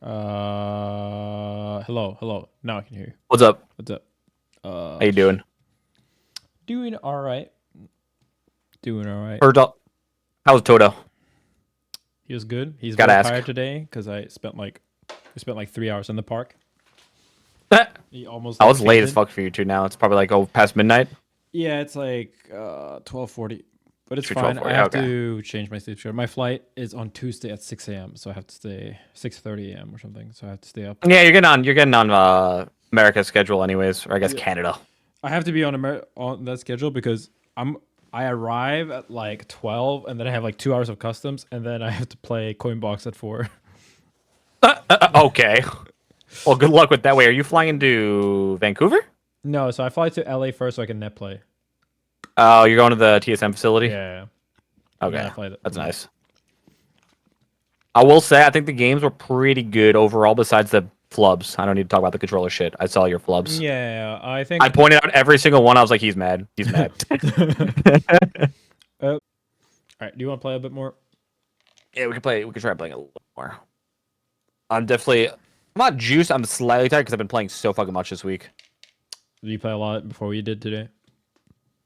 Hello. Now I can hear you. What's up? What's up? How you doing? Doing all right. Doing all right. How's Toto? He was good. He's Gotta very ask. tired today because we spent like 3 hours in the park. I He almost like was late as fainted. fuck for you two now. It's probably like past midnight. Yeah, it's like 12:40, but it's Two fine. 12:40. I have Okay. to change my sleep schedule. My flight is on Tuesday at 6 a.m., so I have to stay 6:30 a.m. or something. So I have to stay up. Yeah, you're getting on America's schedule anyways, or I guess Yeah. Canada. I have to be on that schedule because I arrive at like 12 and then I have like 2 hours of customs and then I have to play Coinbox at 4. Okay. Well, good luck with that. Wait, are you flying into Vancouver? No, so I fly to LA first so I can net play. Oh, you're going to the TSM facility? Yeah. And then Okay. I fly That's nice. I will say, I think the games were pretty good overall besides the flubs. I don't need to talk about the controller shit. I saw your flubs. Yeah, I I think pointed out every single one. I was like, he's mad. He's mad. all right, do you want to play a bit more? Yeah, we can try playing a little more. I'm not juiced. I'm slightly tired because I've been playing so fucking much this week. Did you play a lot before we did today?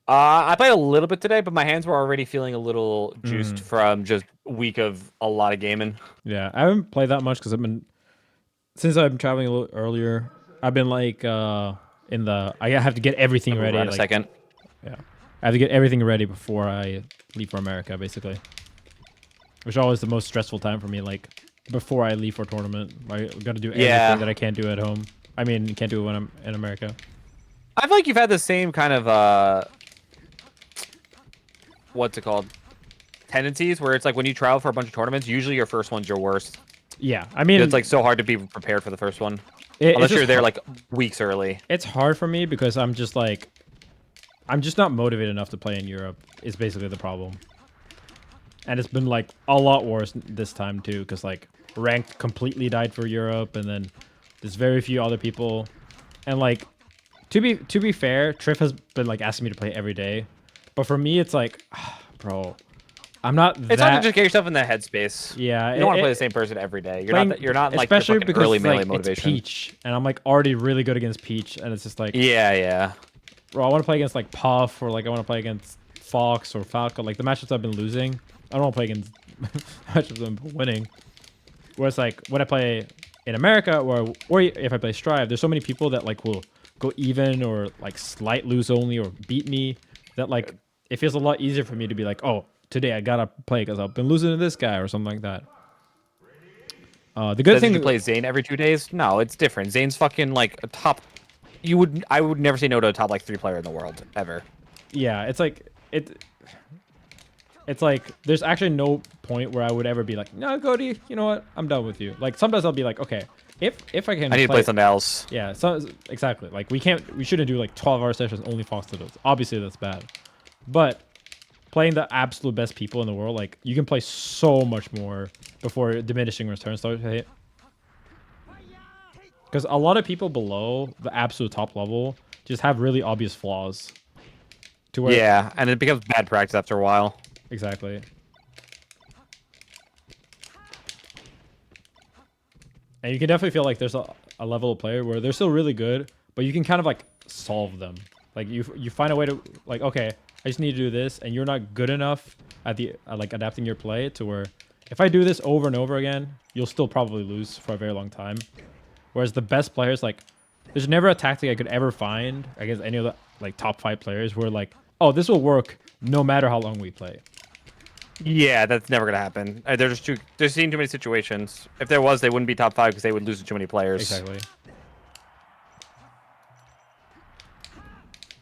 I played a little bit today, but my hands were already feeling a little juiced from just a week of a lot of gaming. Yeah, I haven't played that much because since I've been traveling a little earlier, I've been like I have to get everything ready. In a second. Yeah, I have to get everything ready before I leave for America, basically. Which is always the most stressful time for me. Like before I leave for a tournament, I got to do everything that I can't do at home. I mean, can't do it when I'm in America. I feel like you've had the same kind of what's it called? Tendencies where it's like when you travel for a bunch of tournaments, usually your first one's your worst. Yeah, I mean, It's like so hard to be prepared for the first one. Unless you're there like weeks early. It's hard for me because I'm just not motivated enough to play in Europe is basically the problem. And it's been like a lot worse this time too because like ranked completely died for Europe and then there's very few other people. And like to be fair, Triff has been like asking me to play every day. But for me it's like bro, I'm not It's hard to just get yourself in that headspace. Yeah, you don't want to play the same person every day. You're not like especially the because early melee like, motivation. it's Peach, and I'm like already really good against Peach, and it's just like yeah. Bro, I want to play against like Puff or like I want to play against Fox or Falco. Like the matchups I've been losing, I don't want to play against matchups I've been winning. Whereas like when I play in America or if I play Strive, there's so many people that like will go even or like slight lose only or beat me that like it feels a lot easier for me to be like, oh, today I gotta play because I've been losing to this guy or something like that. The good thing you play Zane every 2 days? No, it's different. Zane's fucking like a top. I would never say no to a top like 3 player in the world ever. Yeah, it's like It's like there's actually no point where I would ever be like, no, Cody, you know what? I'm done with you. Like sometimes I'll be like, okay, if I can. I need to play something else. Yeah, so exactly. Like we shouldn't do like 12-hour sessions only Fox to those. Obviously that's bad, but playing the absolute best people in the world, like you can play so much more before diminishing returns start to hit. Because a lot of people below the absolute top level just have really obvious flaws. Yeah, and it becomes bad practice after a while. Exactly. And you can definitely feel like there's a level of player where they're still really good, but you can kind of like solve them. Like you find a way to like, okay, I just need to do this, and you're not good enough at like adapting your play to where if I do this over and over again, you'll still probably lose for a very long time. Whereas the best players, like, there's never a tactic I could ever find against any of the like top 5 players where like, oh, this will work no matter how long we play. Yeah, that's never gonna happen. There's seen too many situations. If there was, they wouldn't be top 5 because they would lose to too many players. Exactly.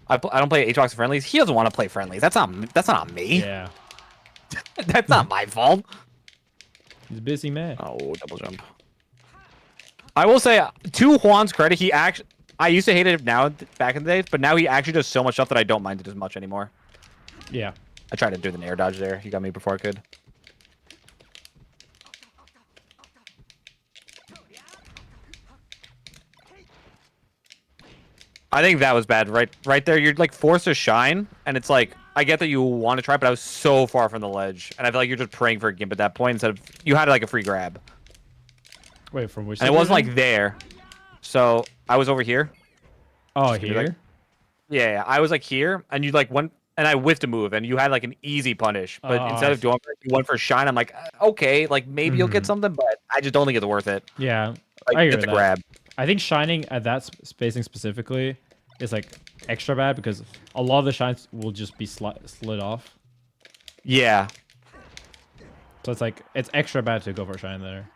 I don't play HBox friendlies. He doesn't want to play friendlies. That's not me. Yeah. That's not my fault. He's a busy man. Oh, double jump. I will say, to Juan's credit, I used to hate it back in the days, but now he actually does so much stuff that I don't mind it as much anymore. Yeah. I tried to do the air dodge there. He got me before I could. I think that was bad. Right there, you're like forced to shine, and it's like, I get that you want to try, but I was so far from the ledge, and I feel like you're just praying for a gimp at that point instead of you had like a free grab. Wait, from which? And it wasn't division? like there. So I was over here. Oh, Just give me, like, here. yeah, I was like here, and you like went, and I whiffed a move, and you had like an easy punish. But instead I of see. doing, you went for shine. I'm like, okay, like maybe you'll get Mhm. something, but I just don't think it's worth it. Yeah, Like I agree just with a that. grab. I think shining at that spacing specifically is like extra bad because a lot of the shines will just be slid off. Yeah. So it's like it's extra bad to go for a shine there.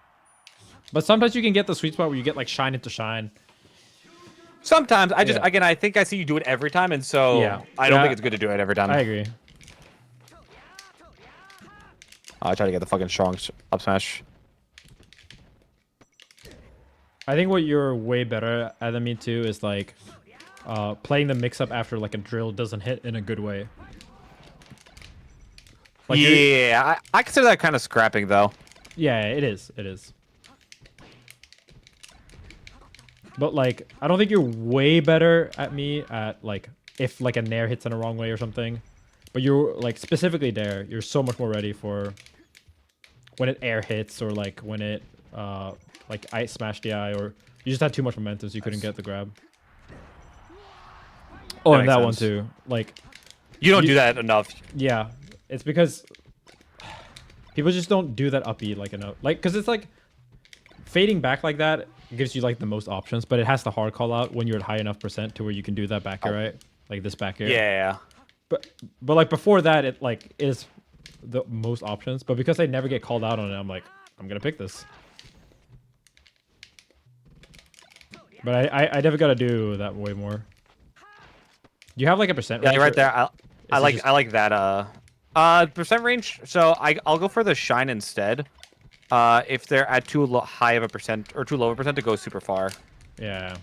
But sometimes you can get the sweet spot where you get like shine into shine. Sometimes I just Yeah. again I think I see you do it every time, and so Yeah. I don't think it's good to do it every time. I agree. I try to get the fucking strong up smash. I think what you're way better at than me too is like playing the mix up after like a drill doesn't hit in a good way. Like yeah, I consider that kind of scrapping though. yeah, it is. It is. But like, I don't think you're way better at me at like if like a nair hits in a wrong way or something. But you're like specifically there. You're so much more ready for when it air hits or like when it like ice smash the eye or you just had too much momentum so you couldn't get the grab. Oh, That and makes that one sense. too. Like You don't do that enough. yeah, it's because people just don't do that up E like enough. Like because it's like fading back like that gives you like the most options, but it has the hard call out when you're at high enough percent to where you can do that back air, right? Like this back air. Yeah. But like before that, it like is the most options. But because I never get called out on it, I'm like, I'm gonna pick this. But I never gotta do that way more. You have like a percent Yeah, range? right there. I like just... I like that. Percent range. So I'll go for the shine instead. If they're at too high of a percent or too low of a percent to go super far. Yeah.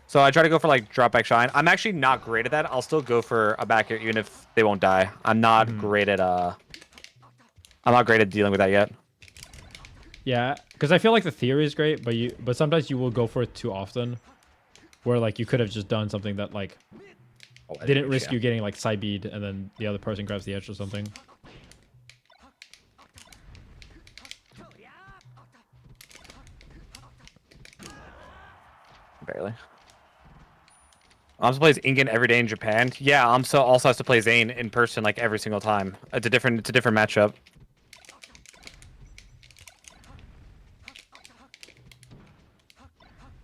So I try to go for like drop back shine. I'm actually not great at that. I'll still go for a back air even if they won't die. I'm not great at dealing with that yet. Yeah, because I feel like the theory is great, but sometimes you will go for it too often, where like you could have just done something that like didn't risk you getting like side bead and then the other person grabs the edge or something. Barely. Amsa plays Ingen every day in Japan. Yeah, Amsa also has to play Zane in person like every single time. It's a different matchup.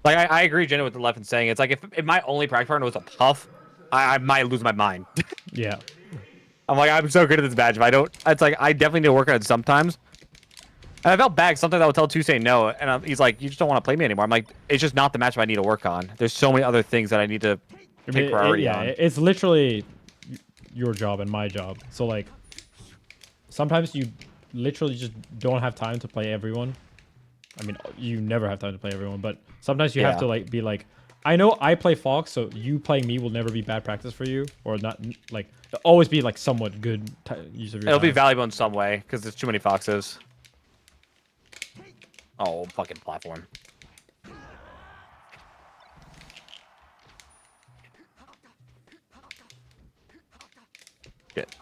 Like I agree, Jenna, with the Leffen saying. It's like if my only practice partner was a Puff, I might lose my mind. Yeah. I'm like, I'm so good at this badge. If I don't, it's like I definitely need to work on it sometimes. And I felt bad. Sometimes I would tell Tuesday no, and he's like, "You just don't want to play me anymore." I'm like, "It's just not the matchup I need to work on. There's so many other things that I need to take priority on." It's literally your job and my job. So like, sometimes you literally just don't have time to play everyone. I mean, you never have time to play everyone, but sometimes you have to like be like, I know I play Fox, so you playing me will never be bad practice for you, or not like always be like somewhat good use of your It'll be time. valuable in some way because there's too many Foxes. Oh, fucking platform. Shit.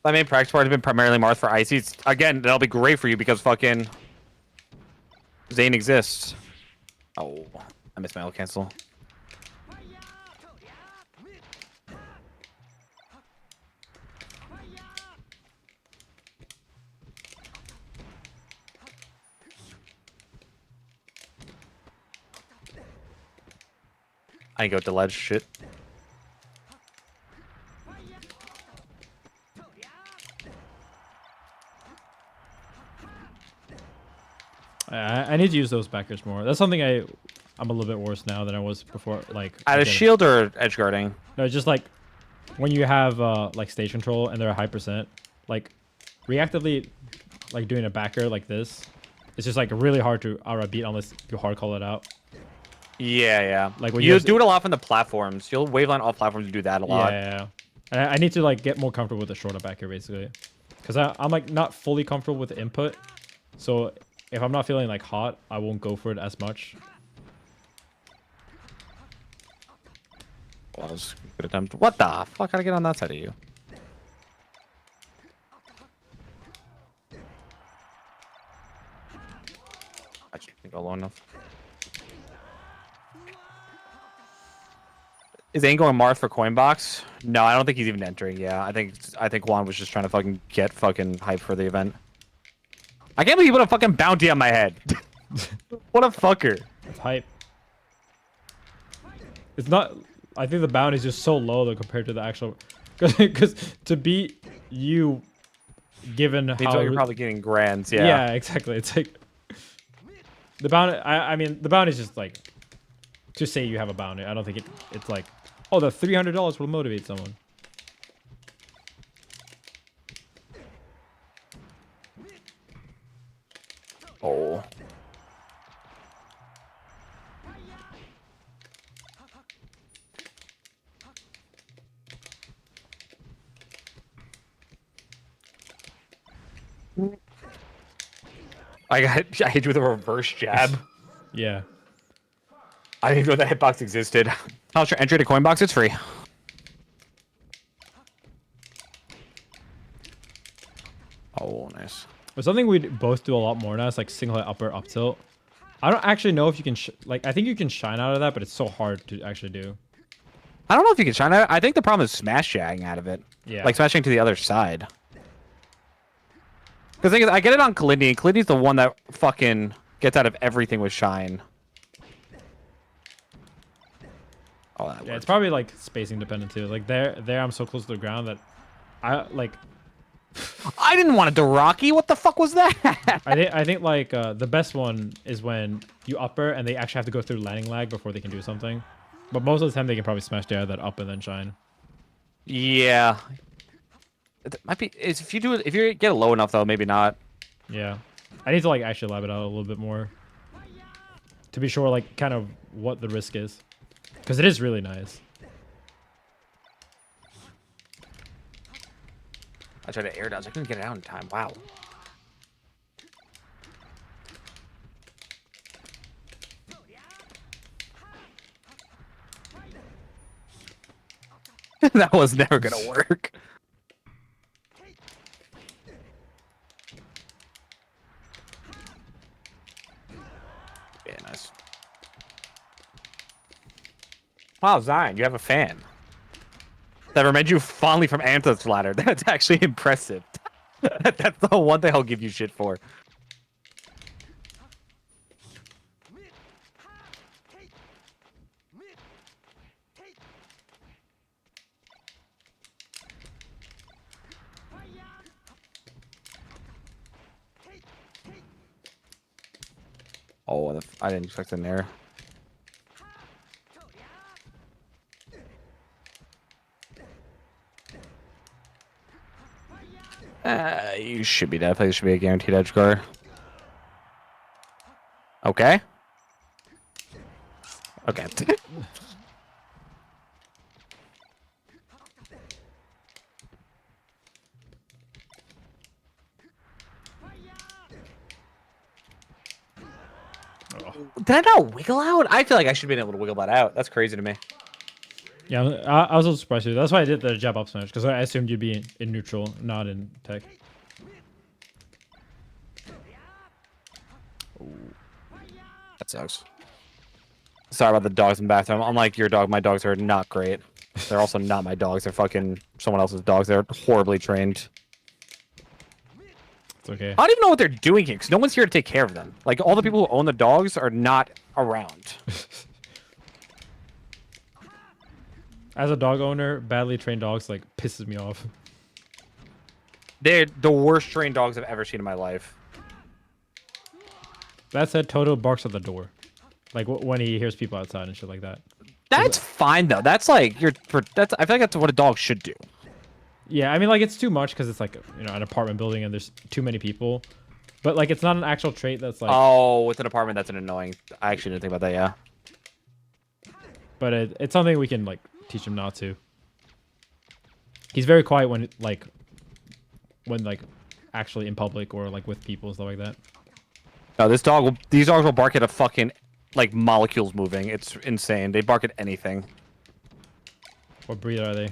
My main practice part has been primarily Marth for Icy. Again, that'll be great for you because fucking Zane exists. Oh, I missed my L cancel. I can go to ledge. Shit. I need to use those backers more. That's something I'm a little bit worse now than I was before. Like At a shield or edge guarding? No, just like when you have like stage control and they're a high percent, like reactively like doing a backer like this, it's just like really hard to outright beat unless you hard call it out. Yeah, yeah. Like when you do it a lot from the platforms. You'll waveline off platforms and do that a lot. Yeah. I need to like get more comfortable with the shorter backer basically, because I'm like not fully comfortable with the input. So if I'm not feeling like hot, I won't go for it as much. Well, that was a good attempt. What the fuck? How to get on that side of you? I should go low enough. Is Aang going Marth for coin box? No, I don't think he's even entering. Yeah, I think Juan was just trying to fucking get fucking hype for the event. I can't believe he put a fucking bounty on my head. What a fucker. It's hype. It's not. I think the bounty is just so low though compared to the actual. Because to beat you, given Means how you're probably getting grands. Yeah. Yeah, exactly. It's like the bounty. I mean, the bounty is just like to say you have a bounty. I don't think it's like, oh, the $300 will motivate someone. Oh. I hit you with a reverse jab. Yeah. I didn't even know that hitbox existed. How's your entry to Coinbox? It's free. Oh, nice. But something we both do a lot more now is like single hit upper up tilt. I don't actually know if you can I think you can shine out of that, but it's so hard to actually do. I don't know if you can shine out. I think the problem is smash jagging out of it. Yeah. Like smashing to the other side. Because the thing is, I get it on Kalindi, and Kalindi's the one that fucking gets out of everything with shine. Oh, that Yeah, worked. it's probably like spacing dependent too. Like there I'm so close to the ground that I like. I didn't want to do Rocky. What the fuck was that? I think like the best one is when you upper and they actually have to go through landing lag before they can do something. But most of the time they can probably smash down that up and then shine. Yeah. It might be if you do it if you get it low enough though, maybe not. Yeah. I need to like actually lab it out a little bit more to be sure like kind of what the risk is. Because it is really nice. I tried to air dodge. I couldn't get it out in time. Wow. That was never gonna work. Yeah, nice. Wow, Zion, you have a fan. That reminds you fondly from Anthem's ladder. That's actually impressive. That's the one thing I'll give you shit for. Oh, I didn't expect an air. You should be definitely should be a guaranteed edge guard. Okay. Okay. Did I not wiggle out? I feel like I should have been able to wiggle that out. That's crazy to me. Yeah, I was a little surprised too. That's why I did the jab up smash because I assumed you'd be in neutral, not in tech. That sucks. Sorry about the dogs in the bathroom. Unlike your dog, my dogs are not great. They're also not my dogs. They're fucking someone else's dogs. They're horribly trained. It's okay. I don't even know what they're doing here because no one's here to take care of them. Like, all the people who own the dogs are not around. As a dog owner, badly trained dogs like pisses me off. They're the worst trained dogs I've ever seen in my life. That said, Toto barks at the door. Like when he hears people outside and shit like that. That's fine, though. That's like, I feel like that's what a dog should do. Yeah, I mean, like, it's too much because it's like, you know, an apartment building and there's too many people. But, like, it's not an actual trait that's like... Oh, with an apartment, that's an annoying... I actually didn't think about that, yeah. But it's something we can, like, teach him not to. He's very quiet when, like, actually in public or, like, with people and stuff like that. No, these dogs will bark at a fucking, like, molecules moving. It's insane. They bark at anything. What breed are they?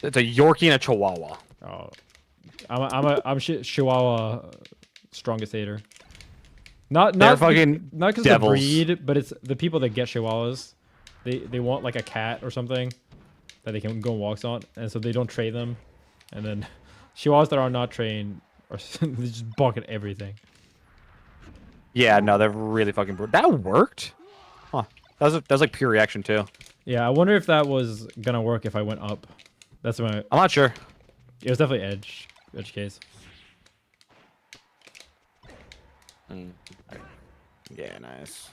It's a Yorkie and a Chihuahua. Oh, I'm Chihuahua strongest hater. They're fucking not because of the devils. breed, but it's the people that get Chihuahuas. They want like a cat or something that they can go on walks on, and so they don't trade them. And then Chihuahuas that are not trained are they just balk at everything. Yeah, no, they're really fucking brutal. That worked? Huh. That was like pure reaction too. Yeah, I wonder if that was gonna work if I went up. That's my. I'm not sure. It was definitely edge case. Yeah, nice.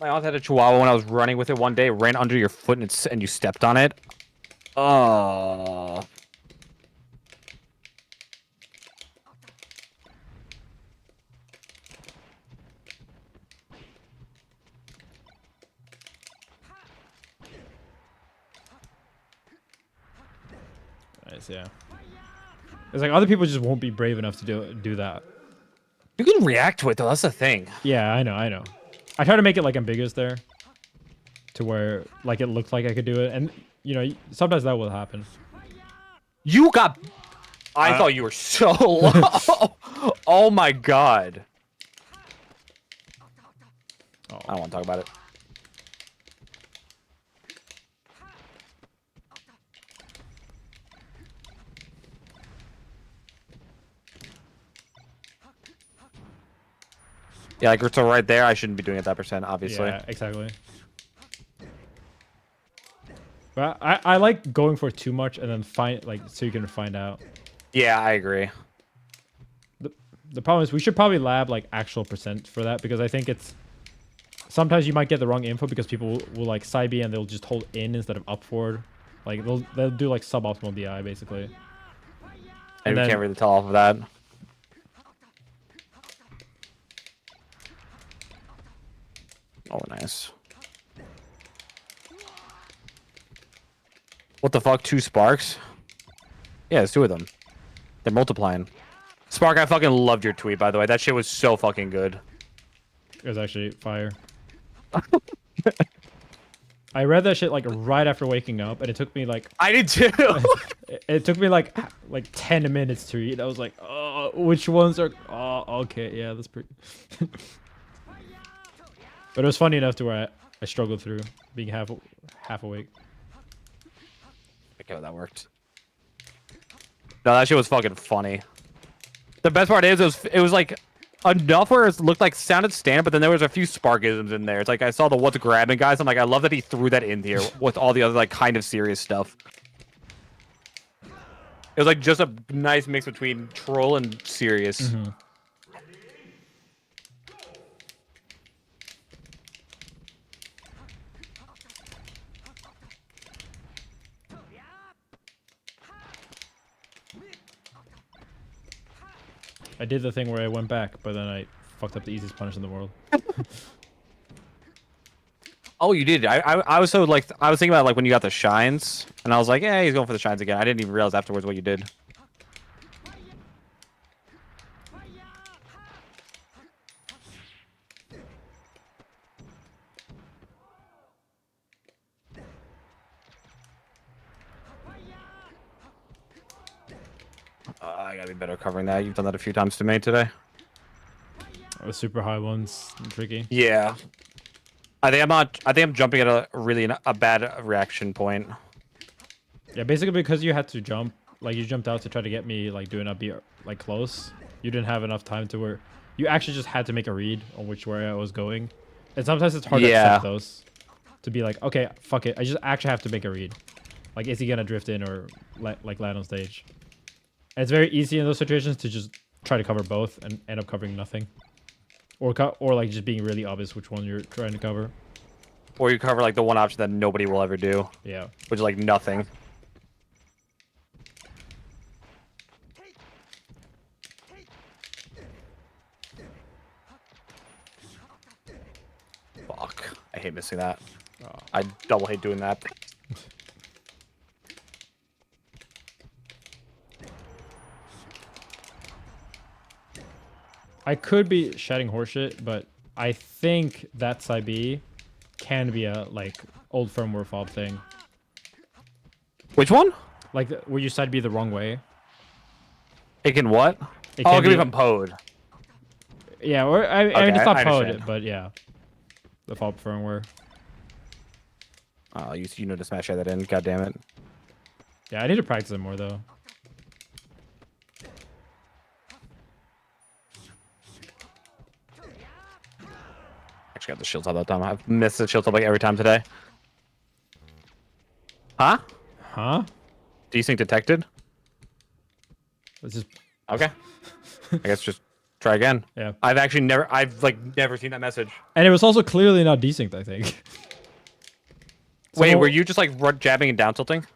My aunt had a Chihuahua when I was running with it one day. It ran under your foot and you stepped on it. Oh. Nice, yeah. It's like other people just won't be brave enough to do that. You can react to it though. That's the thing. Yeah, I know. I try to make it like ambiguous there, to where like it looked like I could do it, and you know sometimes that will happen. You got. I thought you were so low. Oh my god. Oh. I don't want to talk about it. Yeah, like so right there, I shouldn't be doing it that percent, obviously. Yeah, exactly. But I like going for too much and then so you can find out. Yeah, I agree. The problem is we should probably lab like actual percent for that, because I think it's sometimes you might get the wrong info because people will like side B and they'll just hold in instead of up forward. Like they'll do like suboptimal DI basically. And we can't really tell off of that. Oh, nice. What the fuck? 2 sparks? Yeah, it's 2 of them. They're multiplying. Spark, I fucking loved your tweet, by the way. That shit was so fucking good. It was actually fire. I read that shit like right after waking up, and it took me like I did too. it took me like 10 minutes to read. I was like, oh, which ones are? Oh, okay, yeah, that's pretty. But it was funny enough to where I struggled through being half awake. Okay, well, that worked. No, that shit was fucking funny. The best part is it was like enough where it looked like sounded standard, but then there was a few sparkisms in there. It's like I saw the what's grabbing guys. I'm like, I love that he threw that in here with all the other like kind of serious stuff. It was like just a nice mix between troll and serious. Mm-hmm. I did the thing where I went back, but then I fucked up the easiest punish in the world. Oh, you did. I was so like I was thinking about like when you got the shines, and I was like, yeah, he's going for the shines again. I didn't even realize afterwards what you did. I gotta be better covering that. You've done that a few times to me today. The super high ones, tricky. Yeah. I think I'm jumping at a bad reaction point. Yeah, basically because you had to jump, like you jumped out to try to get me like doing up B like close. You didn't have enough time to where you actually just had to make a read on which way I was going. And sometimes it's hard to accept those. To be like, okay, fuck it. I just actually have to make a read. Like, is he gonna drift in or like land on stage? And it's very easy in those situations to just try to cover both and end up covering nothing. Or like just being really obvious which one you're trying to cover. Or you cover like the one option that nobody will ever do. Yeah. Which is like nothing. Fuck. I hate missing that. Oh. I double hate doing that. I could be shedding horseshit, but I think that side B can be a like old firmware fob thing. Which one? Like where you side B the wrong way. It can what? It Oh, can it can be become PO'd. Yeah, or I Okay, mean it's not I powered, understand. but yeah, the default firmware. Oh, you know to smash that in. God damn it. Yeah, I need to practice it more though. Actually got the shields all that time. I've missed the shields like every time today. Huh? Huh? Desync detected? It's just Okay. I guess just try again. yeah. I've like never seen that message. And it was also clearly not desynced, I think. Wait, Someone, were you just like jabbing and down tilting?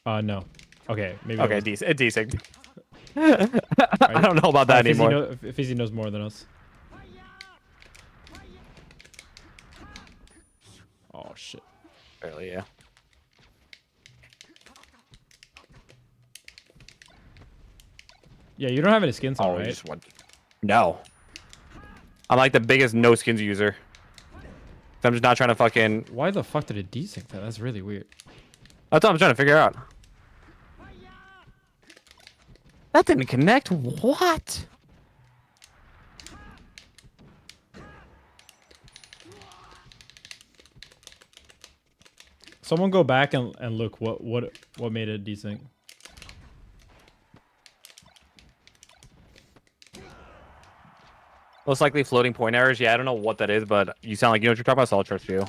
no. Okay, maybe I Okay, was. desynced. All I right, don't know about that anymore. Fizzy knows more than us. Oh shit. Barely, yeah. Yeah, you don't have any skins on, Oh, you right? just went. No. I'm like the biggest no skins user. So I'm just not trying to fucking. Why the fuck did it desync that? That's really weird. That's what I'm trying to figure out. That didn't connect. What? Someone go back and look what made it desync. Most likely floating point errors. Yeah, I don't know what that is, but you sound like you know what you're talking about, so I'll trust you.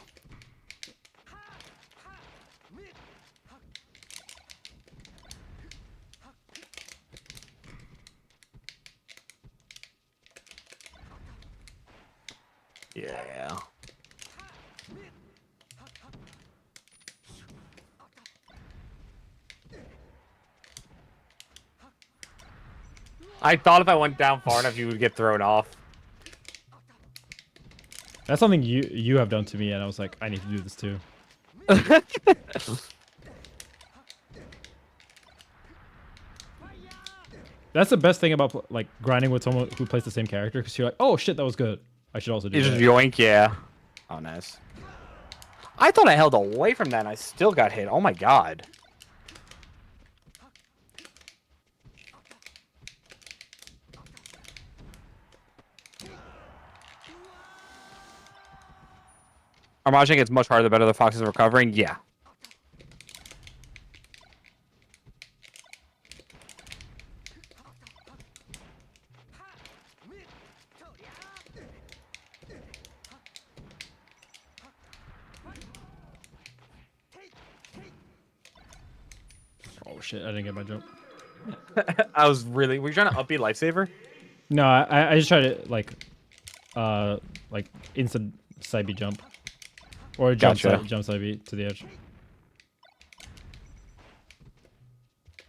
Yeah. I thought if I went down far enough, you would get thrown off. That's something you have done to me, and I was like, I need to do this too. That's the best thing about like grinding with someone who plays the same character, because you're like, oh shit, that was good. I should also do You that. just yoink, yeah. Oh, nice. I thought I held away from that, and I still got hit. Oh my god. Armaging gets much harder the better the fox is recovering. Yeah. Oh shit, I didn't get my jump. I was really. Were you trying to upbeat lifesaver? No, I just tried to like instant side B jump. Or Gotcha. jump side B to the edge.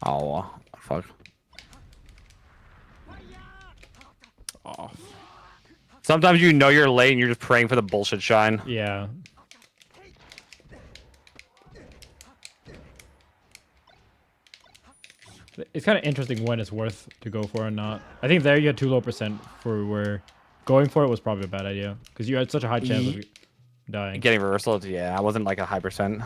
Oh, fuck. Oh. Sometimes you know you're late and you're just praying for the bullshit shine. Yeah. It's kind of interesting when it's worth to go for or not. I think there you had too low percent for where going for it was probably a bad idea, because you had such a high chance of dying. Getting reversal, yeah, I wasn't like a high percent.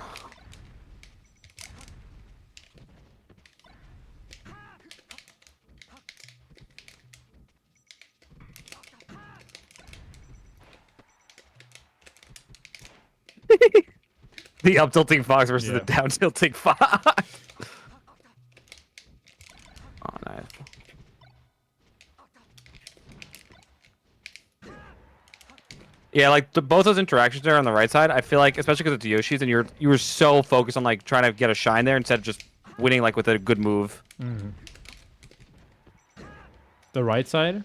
The up tilting fox versus the down tilting fox. Oh, nice. Yeah, like both those interactions there on the right side, I feel like, especially because it's Yoshi's, and you were so focused on like trying to get a shine there instead of just winning like with a good move. Mm. The right side?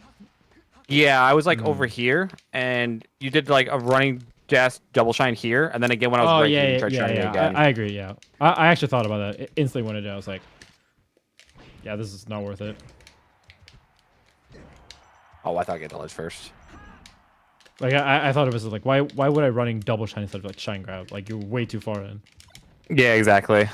Yeah, I was like over here, and you did like a running dash double shine here, and then again when I was right here, you tried shining again. I agree. Yeah, I actually thought about that instantly when I did. I was like, yeah, this is not worth it. Oh, I thought I get the ledge first. Like I thought it was like, why would I running double shine instead of like shine grab? Like you're way too far in. Yeah, exactly.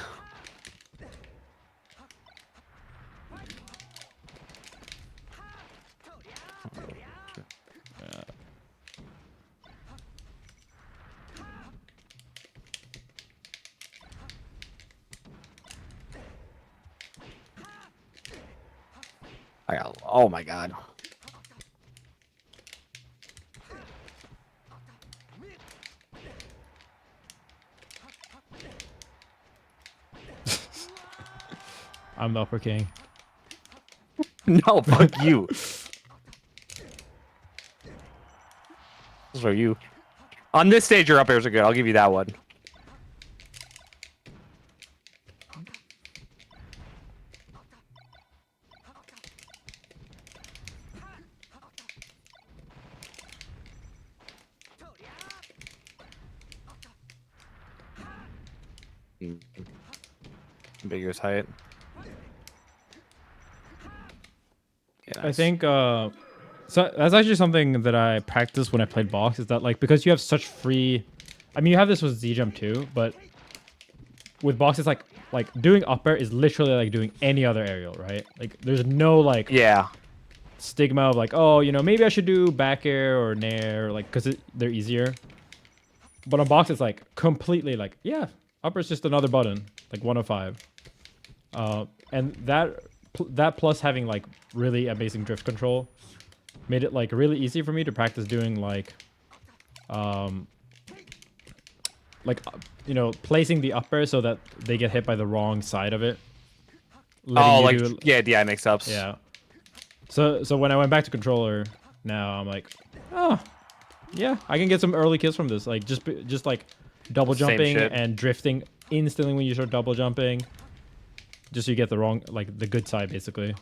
I got. Oh my god. I'm the upper king. No, fuck you. Those are you. On this stage, your up airs are good. I'll give you that one. Ambiguous height. Yeah, I nice. think so that's actually something that I practiced when I played box, is that like because you have such free, I mean you have this with Z jump too, but with box it's like doing up air is literally like doing any other aerial, right? Like there's no like Yeah. stigma of like, oh, you know, maybe I should do back air or nair, like because they're easier. But on box it's like completely like, yeah, upper is just another button, like 105. And that plus having like really amazing drift control made it like really easy for me to practice doing like you know, placing the upper so that they get hit by the wrong side of it. Oh, like yeah, DI mix-ups. Yeah. So when I went back to controller, now I'm like, oh, yeah, I can get some early kills from this. Like just like double Same jumping shit. and drifting instantly when you start double jumping. Just so you get the wrong, like the good side basically.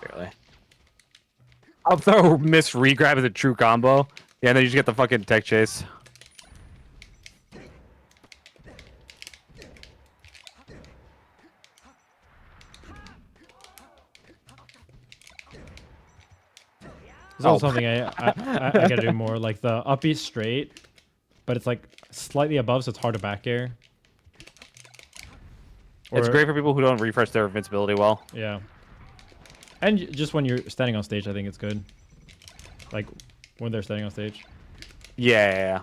Barely. Up throw miss regrab is a true combo. Yeah, and then you just get the fucking tech chase. It's also something I gotta do more, like the up B straight, but it's like slightly above, so it's hard to back air. It's great for people who don't refresh their invincibility well. Yeah. And just when you're standing on stage, I think it's good. Like when they're standing on stage. Yeah.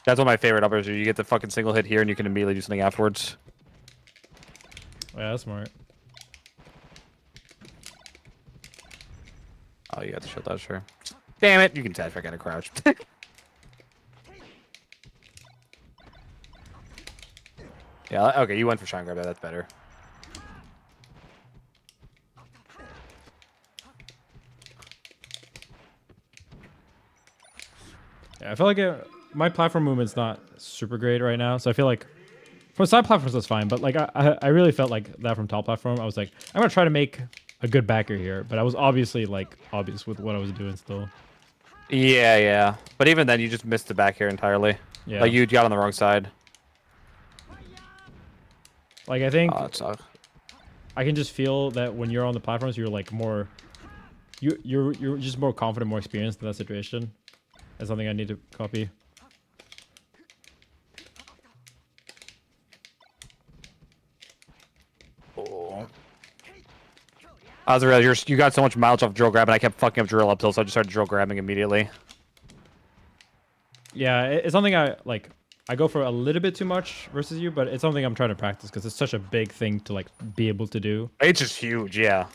That's one of my favorite uppers. You get the fucking single hit here, and you can immediately do something afterwards. Yeah, that's smart. Oh, you got the shield out, sure. Damn it! You can dash back out of crouch. Yeah. Okay, you went for shine grab. That's better. Yeah, I feel like my platform movement's not super great right now, so I feel like from side platforms that's fine, but like I really felt like that from top platform. I was like, I'm gonna try to make a good backer here, but I was obviously like obvious with what I was doing still. Yeah. But even then, you just missed the back here entirely. Yeah. Like you got on the wrong side. Like I think Oh, that sucks. I can just feel that when you're on the platforms, you're like more, you're just more confident, more experienced in that situation. That's something I need to copy. Oh. I was realizing you got so much mileage off drill grab, and I kept fucking up drill up till, so I just started drill grabbing immediately. Yeah, it's something I like. I go for a little bit too much versus you, but it's something I'm trying to practice because it's such a big thing to like be able to do. It's just huge, yeah.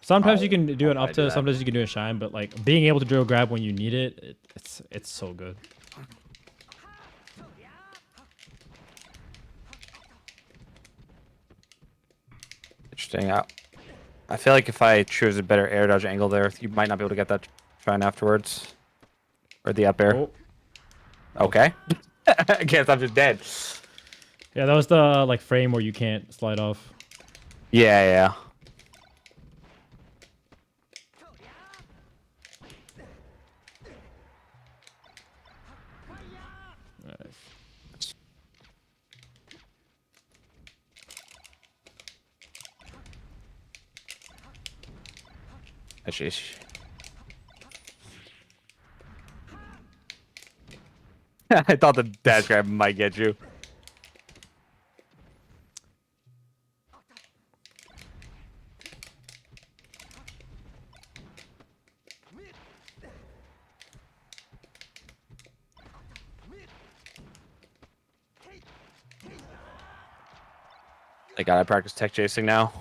Sometimes you can do an up do to, that. sometimes you can do a shine, but like being able to drill grab when you need it, it's so good. Interesting. I feel like if I choose a better air dodge angle there, you might not be able to get that shine afterwards. Or the up air. Oh. Okay. I guess I'm just dead. Yeah, that was the like frame where you can't slide off. Yeah. Nice. Jeez. I thought the dash grab might get you. Thank God I practice tech chasing now.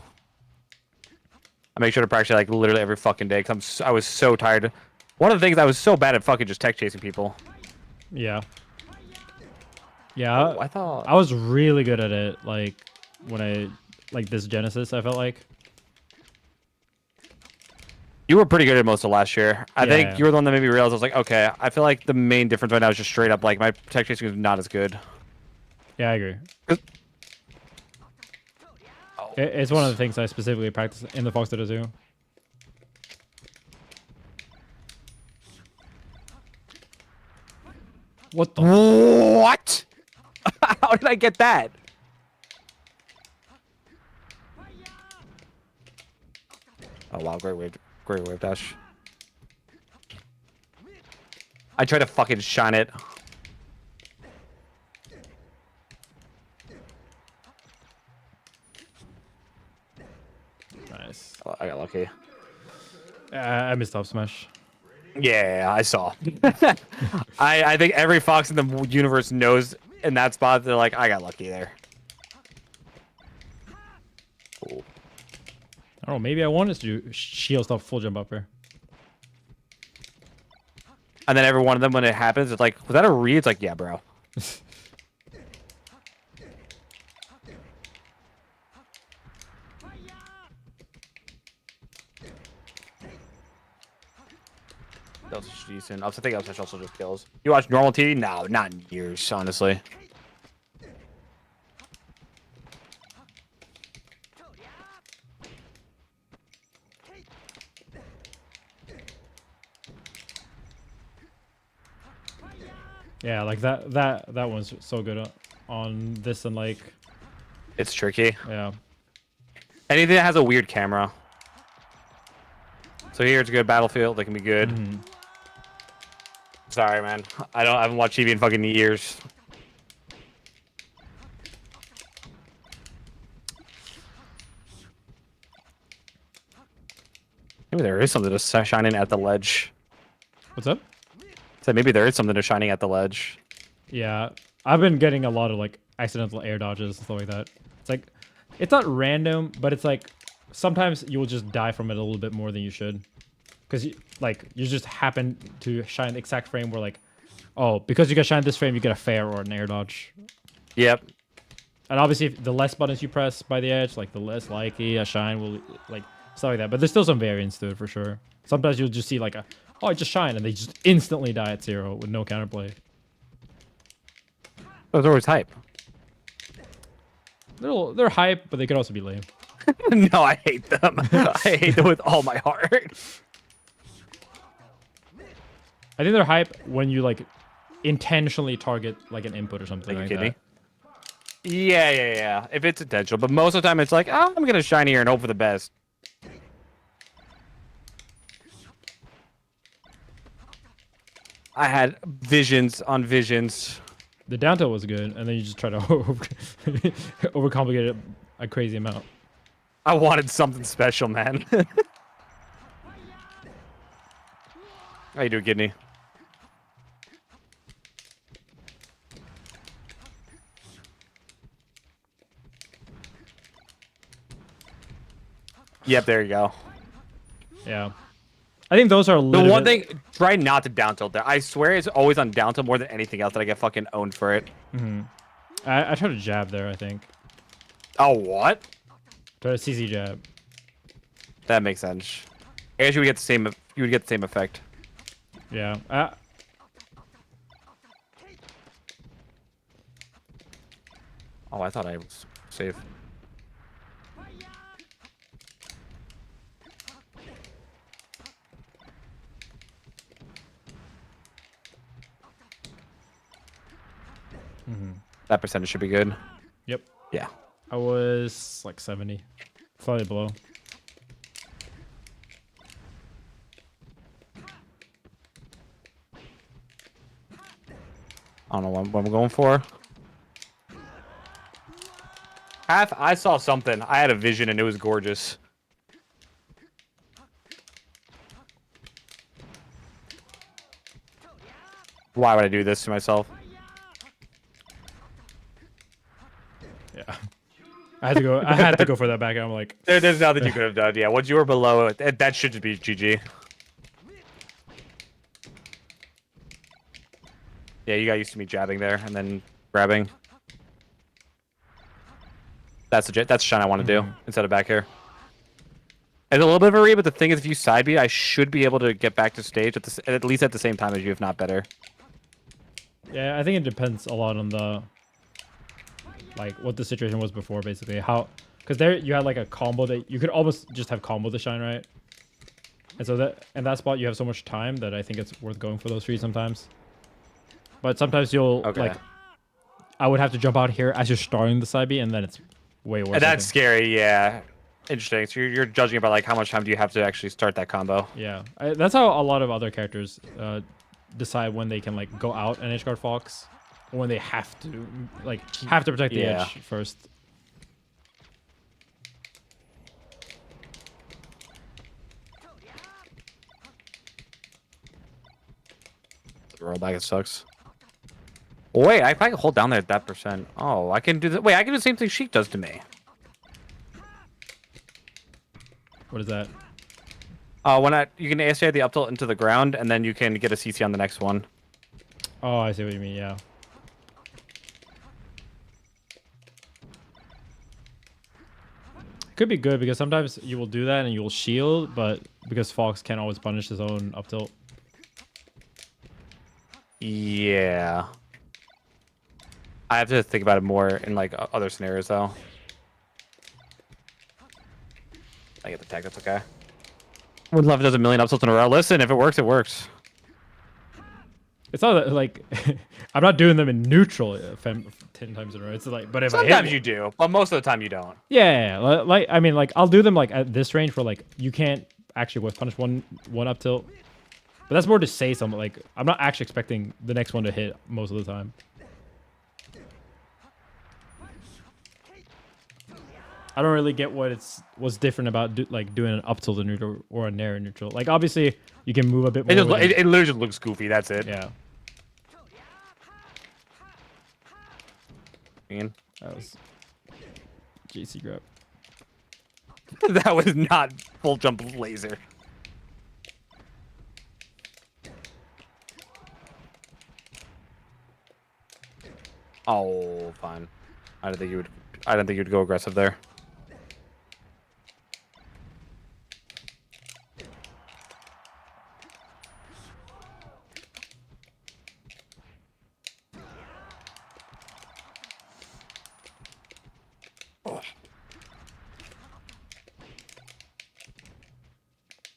I make sure to practice like literally every fucking day because I was so tired. One of the things I was so bad at fucking just tech chasing people. Yeah. Yeah. Oh, I thought I was really good at it. Like when I like this Genesis, I felt like. you were pretty good at most of last year. I think Yeah. you were the one that made me realize I was like, okay, I feel like the main difference right now is just straight up like my tech chasing is not as good. Yeah, I agree. 'Cause- Oh, It's one of the things I specifically practice in the Fox Dota too. What the? what? How did I get that? Oh wow, great wave dash. I tried to fucking shine it. Nice. Oh, I got lucky. I missed up smash. Yeah, I saw. I think every fox in the universe knows in that spot. They're like, I got lucky there. Cool. I don't know. Maybe I wanted to do shield stuff full jump up here. And then every one of them, when it happens, it's like, was that a read? It's like, yeah, bro. That was decent. I think that was also just kills. You watch normal TV? No, not in years, honestly. Yeah, like that one's so good on this and like It's tricky. yeah. Anything that has a weird camera. So here it's a good battlefield. That can be good. Mm-hmm. Sorry, man. I haven't watched TV in fucking years. Maybe there is something to shining at the ledge. What's up? So maybe there is something to shining at the ledge. Yeah, I've been getting a lot of like accidental air dodges and stuff like that. It's like, it's not random, but it's like sometimes you will just die from it a little bit more than you should, because you just happen to shine the exact frame where like, oh, because you get shine this frame, you get a fair or an air dodge. Yep. And obviously, if the less buttons you press by the edge, like the less likely a shine will like stuff like that. But there's still some variance to it for sure. Sometimes you'll just see like a, oh, I just shine, and they just instantly die at 0 with no counterplay. Those are always hype. They're hype, but they could also be lame. No, I hate them. I hate them with all my heart. I think they're hype when you like intentionally target like an input or something like that. Yeah. If it's intentional, but most of the time it's like, oh, I'm gonna shine here and hope for the best. I had visions on visions. The down tilt was good, and then you just try to overcomplicate it a crazy amount. I wanted something special, man. How you doing, kidney? Yep, there you go. Yeah, I think those are The one thing, try not to down tilt there. I swear it's always on down tilt more than anything else that I get fucking owned for it. Mm-hmm. I tried to jab there. I think. Oh, what? Try to CC jab. That makes sense. I guess you would get the same. You would get the same effect. Yeah. Oh, I thought I was safe. Mm-hmm. That percentage should be good. Yep. Yeah. I was like 70, slightly below. I don't know what I'm going for. I saw something. I had a vision and it was gorgeous. Why would I do this to myself? Yeah. I had to go. I had to go for that back. I'm like, There's nothing you could have done. Yeah, once you were below it, that should just be GG. Yeah, you got used to me jabbing there and then grabbing. That's the shine I want to do instead of back here. It's a little bit of a read, but the thing is, if you side beat, I should be able to get back to stage at least at the same time as you, if not better. yeah, I think it depends a lot on the like what the situation was before, basically. How, because there you had like a combo that you could almost just have combo the shine, right? And so that in that spot you have so much time that I think it's worth going for those 3 sometimes. But sometimes you'll like, I would have to jump out here as you're starting the side B, and then it's way worse. And that's scary, yeah. Interesting. So you're judging about like how much time do you have to actually start that combo? Yeah, that's how a lot of other characters decide when they can like go out and edge guard Fox, or when they have to protect the edge first. The rollback, it sucks. Wait, I can hold down there at that percent. Oh, I can do that. Wait, I can do the same thing Sheik does to me. What is that? You can ASI the up tilt into the ground, and then you can get a CC on the next one. Oh, I see what you mean. Yeah. Could be good because sometimes you will do that and you will shield, but because Fox can't always punish his own up tilt. Yeah. I have to think about it more in like other scenarios though. I get the tag, that's okay. When Leffen does a million up tilts in a row, listen, if it works, it works. It's not like I'm not doing them in neutral 10 times in a row. It's like, but if sometimes you do, but most of the time you don't. Yeah, like I mean, like I'll do them like at this range where like you can't actually punish one up tilt, but that's more to say something. Like I'm not actually expecting the next one to hit most of the time. I don't really get what's different about doing an up tilt in neutral or a nair in neutral. Like obviously you can move a bit more. It literally just looks goofy. That's it. Yeah. That was JC grab. That was not full jump laser. Oh, fine. I didn't think you would go aggressive there.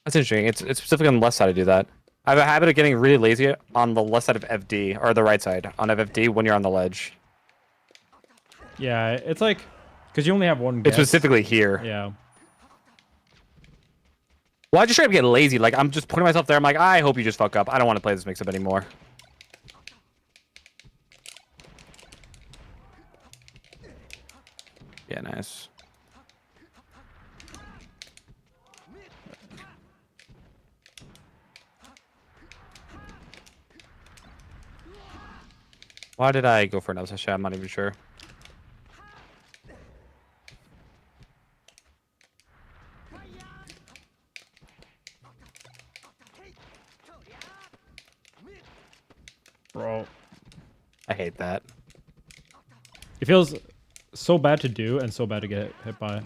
That's interesting. It's specifically on the left side to do that. I have a habit of getting really lazy on the left side of FD, or the right side on FFD when you're on the ledge. Yeah, it's like, because you only have one guess. It's specifically here. Yeah. Well, I just try to get lazy. Like, I'm just putting myself there. I'm like, I hope you just fuck up. I don't want to play this mix-up anymore. Yeah, nice. Why did I go for an upset shot? I'm not even sure. Bro. I hate that. It feels so bad to do and so bad to get hit by.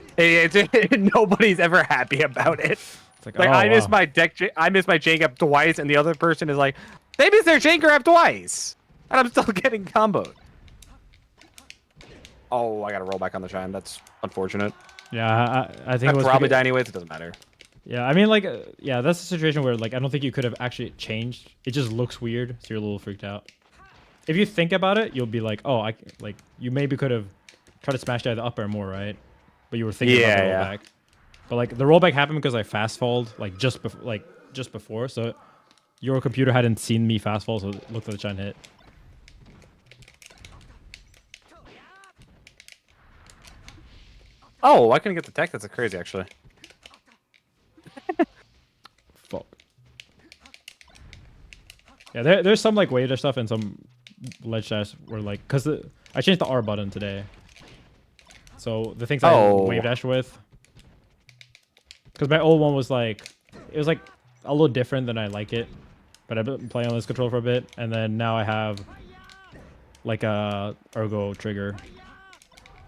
Nobody's ever happy about it. It's like, Like, oh, I missed my chain grab twice, and the other person is like, they missed their chain grab twice, and I'm still getting comboed. Oh, I gotta roll back on the shine. That's unfortunate. Yeah, I think I it was probably die anyways. It doesn't matter. Yeah, I mean, like, yeah, that's a situation where, like, I don't think you could have actually changed. It just looks weird, so you're a little freaked out. If you think about it, you'll be like, oh, you maybe could have tried to smash the up air more, right? But you were thinking about the rollback. But, like, the rollback happened because I fast-falled, like, just before, so your computer hadn't seen me fast-fall, so it looked like the shine hit. Oh, I couldn't get the tech. That's crazy, actually. Fuck. Yeah, there's some like wave dash stuff and some ledge dash where like, cause I changed the R button today, So the things I wave dash with. Because my old one was like, it was like a little different than I like it. But I've been playing on this controller for a bit. And then now I have like a ergo trigger.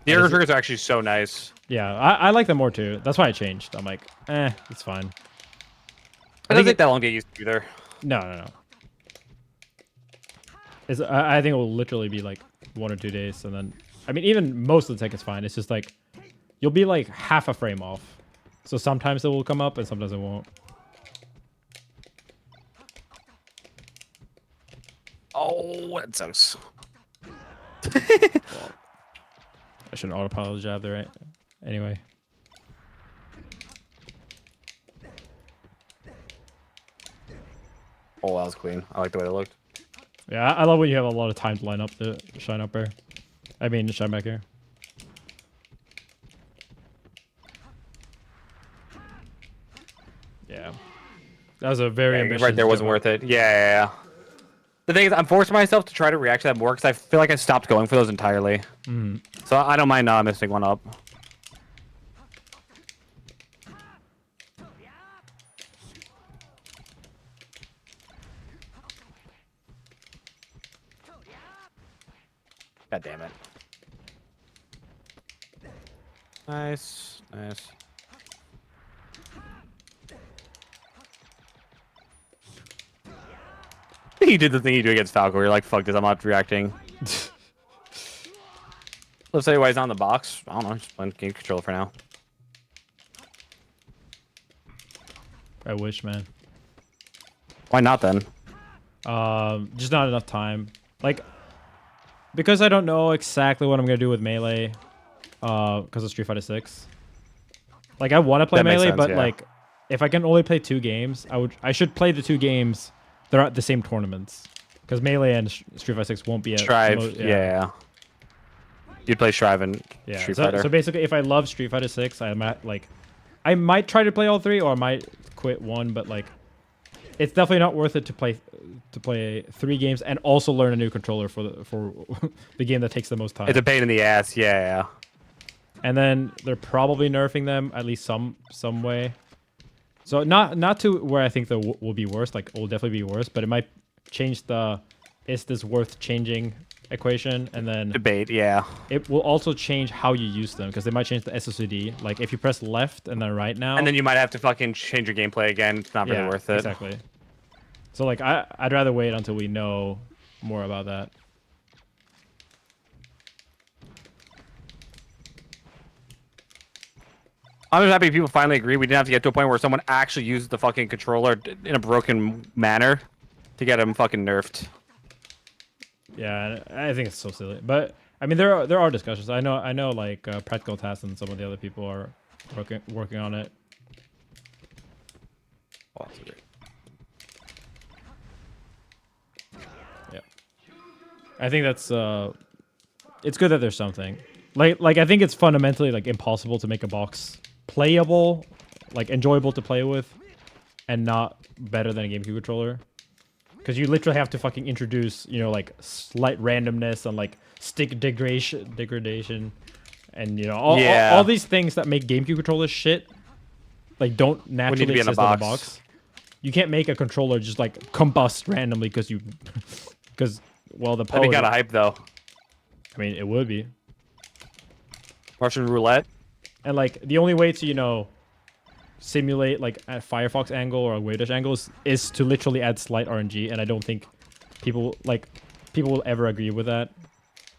The ergo triggers are actually so nice. Yeah, I like them more too. That's why I changed. I'm like, it's fine. It doesn't take that long to get used to either. No. I think it will literally be like 1 or 2 days. And then, I mean, even most of the tech is fine. It's just like, you'll be like half a frame off. So sometimes it will come up and sometimes it won't. Oh, that sucks. Well, I shouldn't autopilot the jab there, right? Anyway. Oh, that was clean. I like the way it looked. Yeah, I love when you have a lot of time to line up the shine up air. I mean, shine back here. Yeah. That was a very ambitious right there wasn't worth it. Yeah. The thing is, I'm forcing myself to try to react to that more because I feel like I stopped going for those entirely. So I don't mind missing one up. God damn it. Nice. You did the thing you do against Falco where you're like, fuck this, I'm not reacting. Let's say why he's not in the box. I don't know, just playing game controller for now. I wish, man. Why not then? Just not enough time. Like, because I don't know exactly what I'm gonna do with melee, because of Street Fighter 6. Like, I want to play melee, but like, if I can only play 2 games, I should play the 2 games that are at the same tournaments, because melee and Street Fighter 6 won't be at Strive. Yeah. You'd play Strive and Street Fighter. So basically, if I love Street Fighter 6, I might try to play all 3, or I might quit one, but like, it's definitely not worth it to play 3 games and also learn a new controller for the game that takes the most time. It's a pain in the ass, yeah. And then they're probably nerfing them at least some way. So not to where I think they will be worse. Like, it will definitely be worse, but it might change the is this worth changing equation, and then debate. Yeah. It will also change how you use them, because they might change the SOCD. Like, if you press left and then right now, and then you might have to fucking change your gameplay again. It's not really worth it. Exactly. So like, I'd rather wait until we know more about that. I'm just happy people finally agree. We didn't have to get to a point where someone actually uses the fucking controller in a broken manner to get him fucking nerfed. Yeah, I think it's so silly. But I mean, there are discussions. I know like Practical Task and some of the other people are working on it. Oh, that's great. Yeah, I think that's it's good that there's something. Like I think it's fundamentally like impossible to make a box playable, like enjoyable to play with, and not better than a GameCube controller. Because you literally have to fucking introduce, like slight randomness and like stick degradation, and all these things that make GameCube controllers shit, like don't naturally exist in the box. You can't make a controller just like combust randomly because the power. That'd be kind of hype though. I mean, it would be. Russian roulette. And like the only way to simulate like a Firefox angle or a wave dash angle is to literally add slight RNG, and I don't think people will ever agree with that.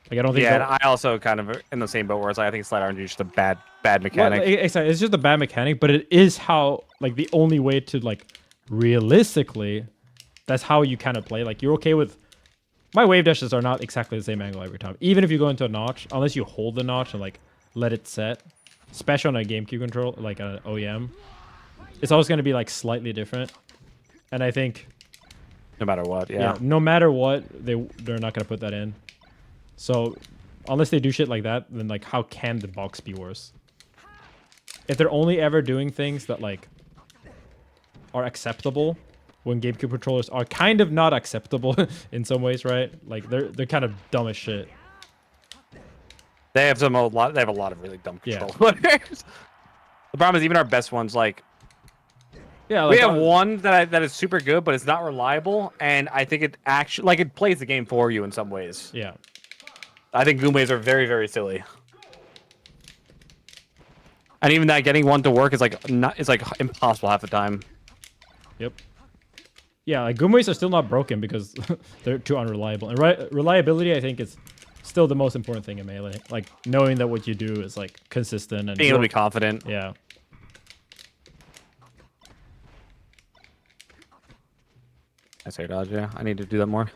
Like, I don't think. Yeah, and I also kind of in the same boat where it's like, I think slight RNG is just a bad mechanic. Well, it's just a bad mechanic, but it is how, like, the only way to, like, realistically, that's how you kind of play. Like, you're okay with my wave dashes are not exactly the same angle every time, even if you go into a notch, unless you hold the notch and like let it set. Especially on a GameCube control, like an OEM, it's always going to be like slightly different. And I think no matter what, yeah no matter what, they're not going to put that in. So unless they do shit like that, then like how can the box be worse? If they're only ever doing things that like are acceptable, when GameCube controllers are kind of not acceptable in some ways, right? Like they're kind of dumb as shit. They have some a lot. They have a lot of really dumb Yeah. control players. The problem is even our best ones, like Yeah, we like have one that is super good, but it's not reliable, and I think it actually like it plays the game for you in some ways. yeah. I think Goombas are very, very silly. And even that getting one to work is like not it's like impossible half the time. Yep. Yeah, like Goombas are still not broken because they're too unreliable. And reliability, I think, is still the most important thing in Melee. Like knowing that what you do is like consistent and Being able to be confident. Yeah. I say dodge, yeah. I need to do that more.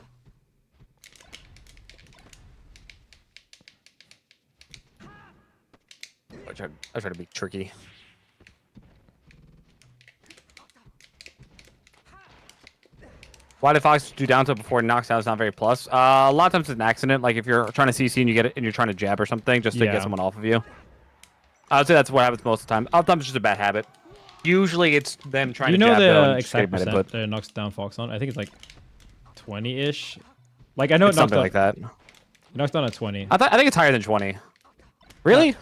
I try to be tricky. Why did Fox do down tilt before it knocks down? It's not very plus. A lot of times it's an accident. Like if you're trying to CC and you get it and you're trying to jab or something just to Yeah. get someone off of you. I would say that's what happens most of the time. Other times it's just a bad habit. Usually it's them trying You to know jab though, the and just exact getting percent mid, that it knocks down Fox on? I think it's like 20-ish. Like I know it's it knocks something down, like that. it knocks down at 20. I think it's higher than 20. Really?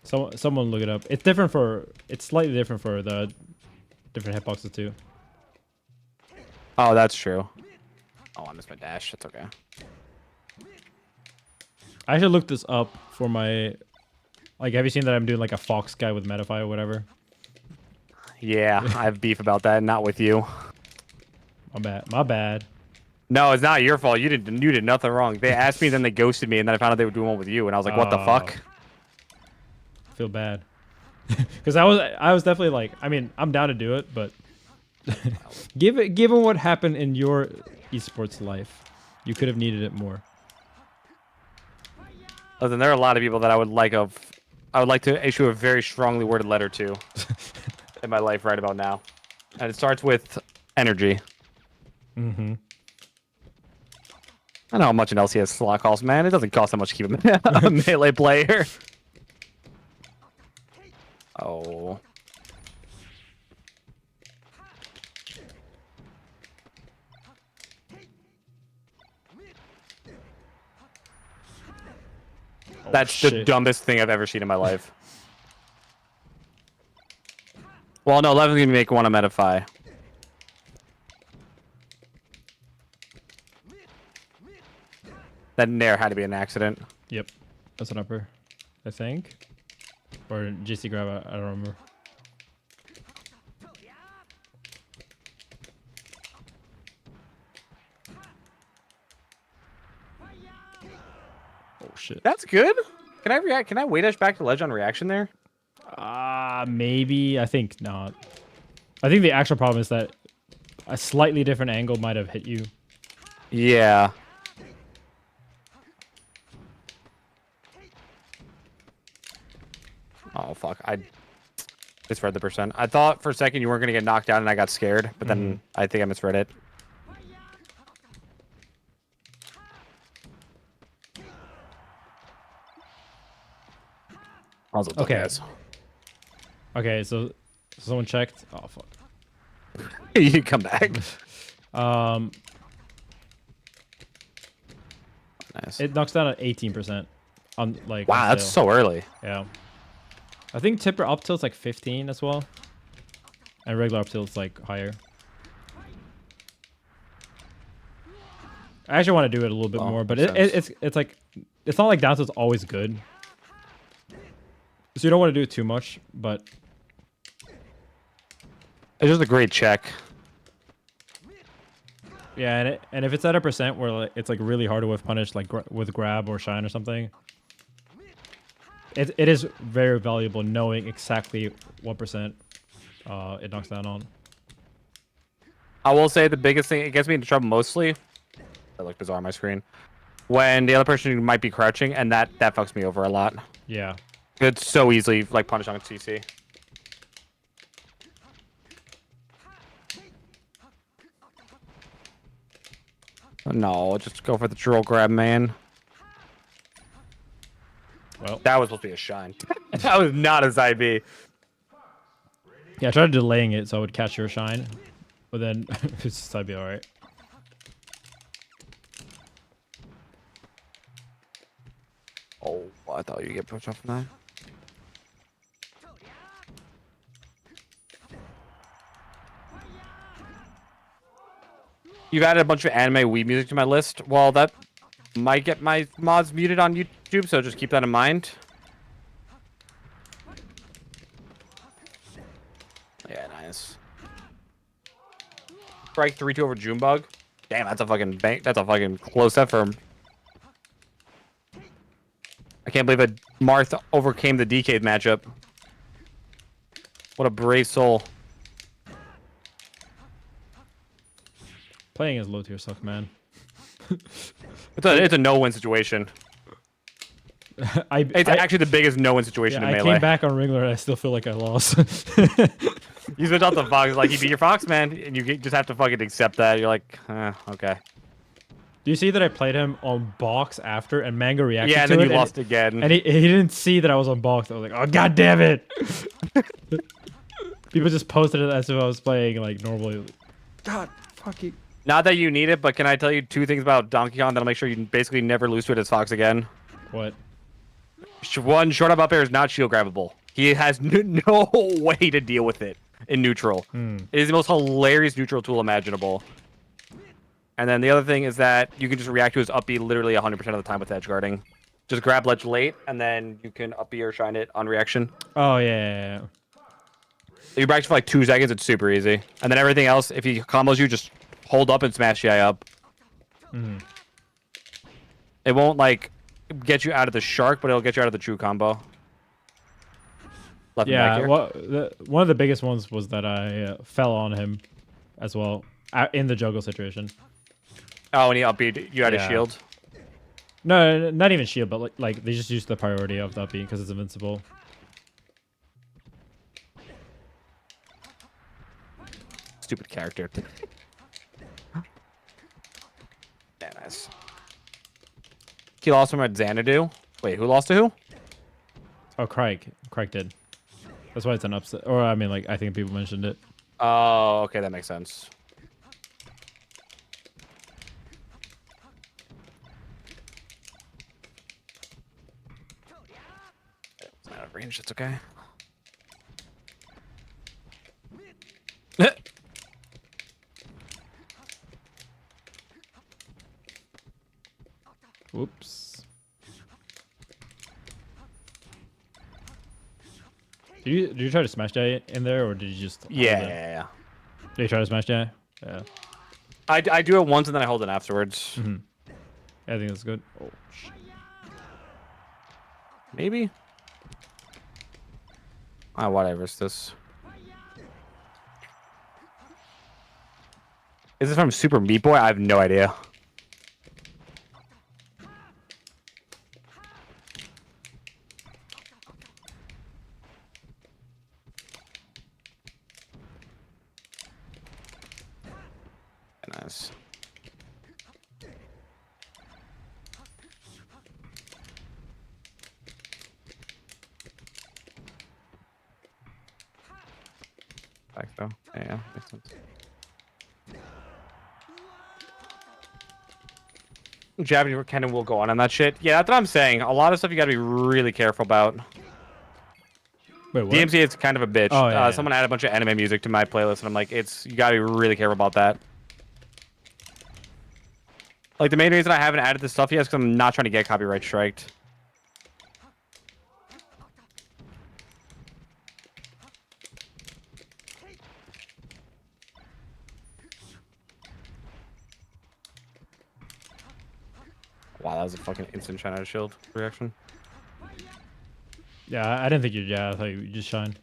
So someone look it up. It's different for. It's slightly different for the different hitboxes too. Oh, that's true. Oh, I missed my dash. That's okay. I should look this up for my. Like, have you seen that I'm doing like a Fox guy with Metafy or whatever? Yeah, I have beef about that. Not with you. My bad. My bad. No, it's not your fault. You did nothing wrong. They asked me, then they ghosted me, and then I found out they were doing one with you, and I was like, what the fuck? I feel bad. Because I was definitely like, I mean, I'm down to do it, but given what happened in your esports life, you could have needed it more. Listen, there are a lot of people that I would like to issue a very strongly worded letter to in my life right about now. And it starts with energy. Mm-hmm. I know how much an LCS slot costs, man. It doesn't cost that much to keep a melee player. Oh. That's the dumbest thing I've ever seen in my life. Well, no, Leffen's gonna make one on Metafy. That Nair had to be an accident. Yep. That's an upper, I think. Or GC grab, I don't remember. Oh shit. That's good. Can I react? Can I wait dash back to ledge on reaction there? Maybe. I think not. I think the actual problem is that a slightly different angle might have hit you. Yeah. Oh fuck! I misread the percent. I thought for a second you weren't gonna get knocked down, and I got scared. But then I think I misread it. Okay. Okay, so someone checked. Oh fuck. You come back. Nice. It knocks down at 18%. On like. Wow, that's so early. Yeah. I think tipper up tilt's like 15 as well, and regular up tilt's like higher. I actually want to do it a little bit more, but it's like it's not like down tilt's always good. So you don't want to do it too much, but it's just a great check. Yeah, and if it's at a percent where like, it's like really hard to whiff punish, like with grab or shine or something, it is very valuable knowing exactly what percent it knocks down on. I will say the biggest thing, it gets me into trouble mostly. That looked bizarre on my screen. When the other person might be crouching, and that fucks me over a lot. Yeah. It's so easily like punish on CC. No, just go for the drill grab, man. Well, that was supposed to be a shine. That was not a side B. Yeah, I tried delaying it so I would catch your shine, but then it's side B, all right. Oh, you get pushed off from that. You've added a bunch of anime Wii music to my list. Well, that might get my mods muted on YouTube, so just keep that in mind. Yeah, nice. Strike 3-2 over Junebug. Damn, that's a fucking bank. That's a fucking close set for him. I can't believe that Marth overcame the DK matchup. What a brave soul. Playing as low tier suck, man. It's a no-win situation. It's actually the biggest no-win situation in Melee. I came back on Ringler and I still feel like I lost. You switch out the Fox, like, you beat your Fox, man, and you just have to fucking accept that. You're like, okay. Do you see that I played him on box after and Mango reacted to it? Yeah, and then you lost again. And he didn't see that I was on box. I was like, oh, god damn it. People just posted it as if I was playing like normally. God fucking. Not that you need it, but can I tell you 2 things about Donkey Kong that'll make sure you basically never lose to it as Fox again? What? One, short up air is not shield grabbable. He has no way to deal with it in neutral. It is the most hilarious neutral tool imaginable. And then the other thing is that you can just react to his up B literally 100% of the time with edge guarding. Just grab ledge late, and then you can up B or shine it on reaction. Oh, yeah. You practice for like 2 seconds, it's super easy. And then everything else, if he combos you, just hold up and smash the eye up. It won't like get you out of the shark, but it'll get you out of the true combo. Yeah, well, one of the biggest ones was that I fell on him as well in the juggle situation. Oh, and he up-beat you out of shield? No, not even shield, but like they just used the priority of the up-beat because it's invincible. Stupid character. Yeah, nice. He lost him at Xanadu. Wait, who lost to who? Oh, Crike. Crike did. That's why it's an upset. Or, I mean, like, I think people mentioned it. Oh, okay, that makes sense. It's out of range, it's okay. Whoops. Did you try to smash die in there, or did you just... Yeah. Did you try to smash die? Yeah. I do it once, and then I hold it afterwards. Yeah, I think that's good. Oh, shit. Maybe? Whatever, it's this. Is this from Super Meat Boy? I have no idea. Nice. Back though. Yeah, makes sense. Japanese cannon will go on that shit. Yeah, that's what I'm saying. A lot of stuff you gotta be really careful about. Wait, what? DMC is kind of a bitch. Oh, yeah, someone added a bunch of anime music to my playlist, and I'm like, you gotta be really careful about that. Like, the main reason I haven't added this stuff yet is because I'm not trying to get copyright striked. Wow, that was a fucking instant shine out of shield reaction. Yeah, I didn't think you'd... Yeah, I thought you'd just shine.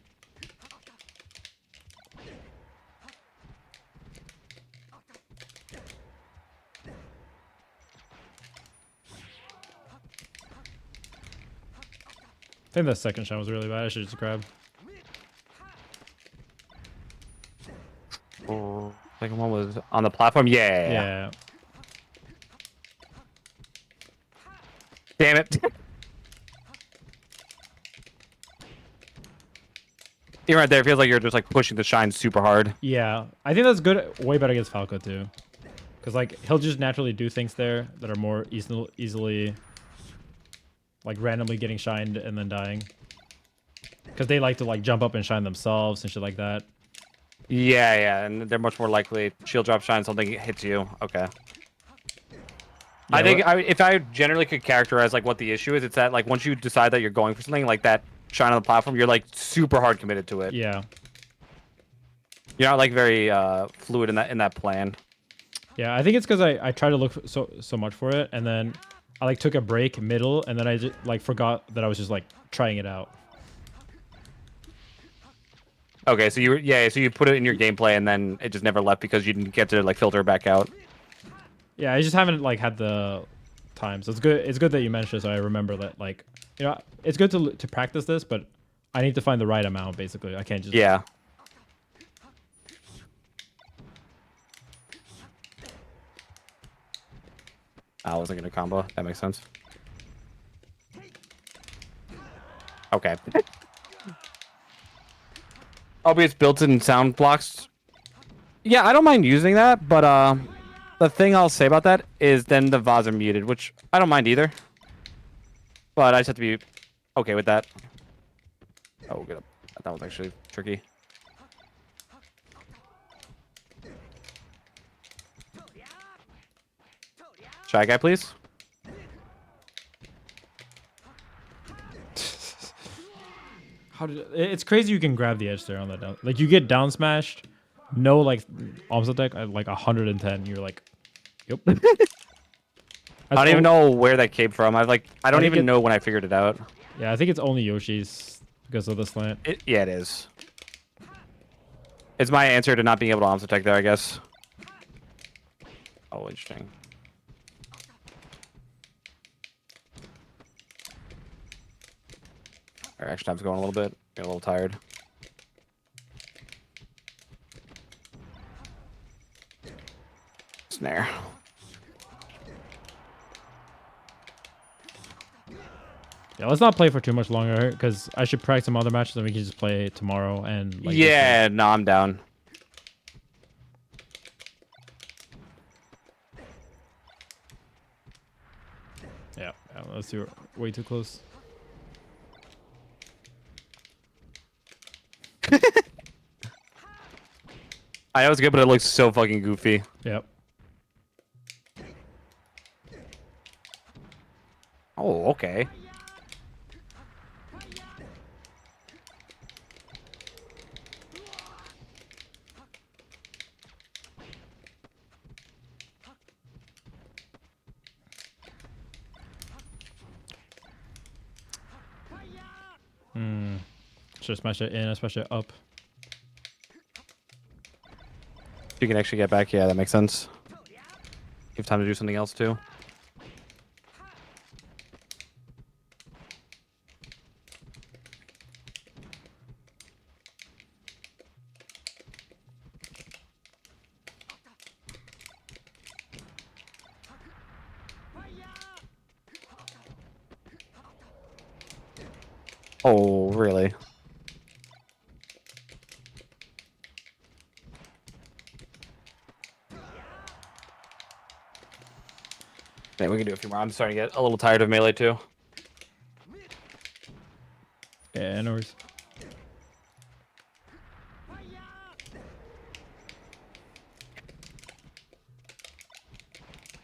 I think the second shot was really bad. I should just grab. Oh, second one was on the platform. Yeah. Damn it. Even right there, it feels like you're just like pushing the shine super hard. Yeah, I think that's good. Way better against Falco too, because like he'll just naturally do things there that are more easily like randomly getting shined and then dying. Because they like to like jump up and shine themselves and shit like that. Yeah, yeah, and they're much more likely shield drop shine something hits you. Okay. Yeah, I think if I generally could characterize like what the issue is, it's that like once you decide that you're going for something like that shine on the platform, you're like super hard committed to it. yeah. You're not like very fluid in that plan. Yeah, I think it's because I try to look so much for it, and then I like took a break middle, and then I just like forgot that I was just like trying it out. Okay, so so you put it in your gameplay and then it just never left because you didn't get to like filter it back out. Yeah, I just haven't like had the time. So it's good. It's good that you mentioned it, so I remember that. Like, you know, it's good to practice this, but I need to find the right amount. Basically, I can't just. Yeah. I wasn't gonna combo. That makes sense. Okay. It's built-in sound blocks. Yeah, I don't mind using that, but the thing I'll say about that is then the VODs are muted, which I don't mind either. But I just have to be okay with that. Oh, good. That was actually tricky. Shy guy, please. It's crazy you can grab the edge there on that down. Like you get down smashed, no like almost attack at like 110. You're like, yep. I don't even know where that came from. I don't even know when I figured it out. Yeah, I think it's only Yoshi's because of the slant. Yeah, it is. It's my answer to not being able to arms attack there, I guess. Oh, interesting. Our action time's going a little bit. Getting a little tired. Snare. Yeah, let's not play for too much longer because I should practice some other matches and we can just play tomorrow and like. Yeah, no, I'm down. Yeah, let's do it. Way too close. I know it's good, but it looks so fucking goofy. Yep. Oh, okay. Should smash it in, smash it up. You can actually get back. Yeah, that makes sense. You have time to do something else too. Oh, really? Yeah, we can do a few more. I'm starting to get a little tired of melee too. Yeah, no worries.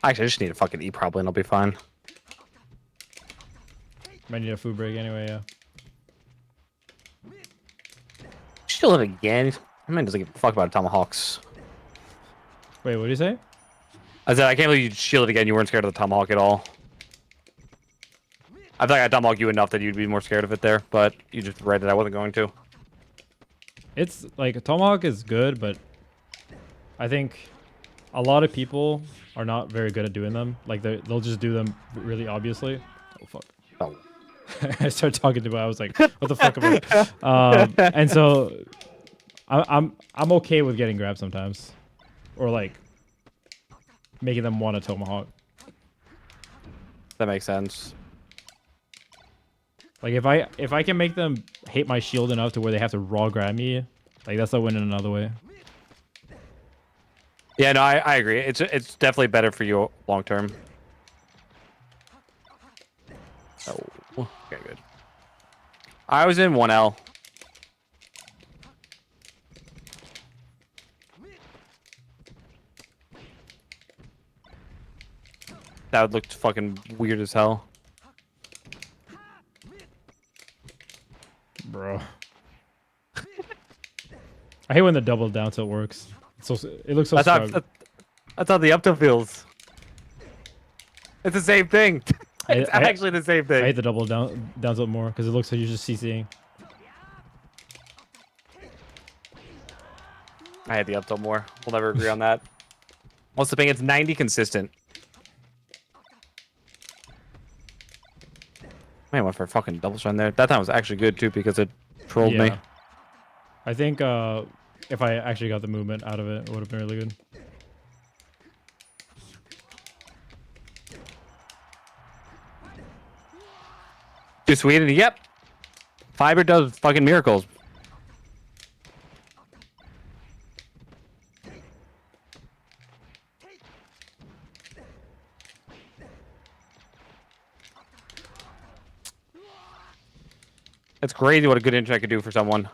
Actually, I just need a fucking eat probably and I'll be fine. Might need a food break anyway, yeah. Still it again. I man doesn't give a fuck about tomahawks. Wait, what did you say? I said I can't believe you shielded again. You weren't scared of the tomahawk at all. I feel like I tomahawk you enough that you'd be more scared of it there, but you just read that I wasn't going to. It's like Tomahawk is good, but I think a lot of people are not very good at doing them. Like they'll just do them really obviously. Oh fuck. Oh. I started talking to him. I was like, "What the fuck am I?" And so I'm okay with getting grabbed sometimes, or like making them want a tomahawk. That makes sense. Like if I can make them hate my shield enough to where they have to raw grab me, like that's a win in another way. Yeah, no, I agree. It's definitely better for you long term. Oh. Okay, good. I was in 1L. That would look fucking weird as hell. Bro. I hate when the double down tilt works. It looks so strong. That's how the up tilt feels. It's the same thing. It's actually the same thing. I hate the double down tilt more because it looks like you're just CCing. I hate the up tilt more. We'll never agree on that. Also, being it's 90 consistent. Man, I went for a fucking double shot there. That time was actually good too because it trolled me. I think if I actually got the movement out of it, it would have been really good. Too sweet, and yep. Fiber does fucking miracles. It's crazy what a good intro I could do for someone.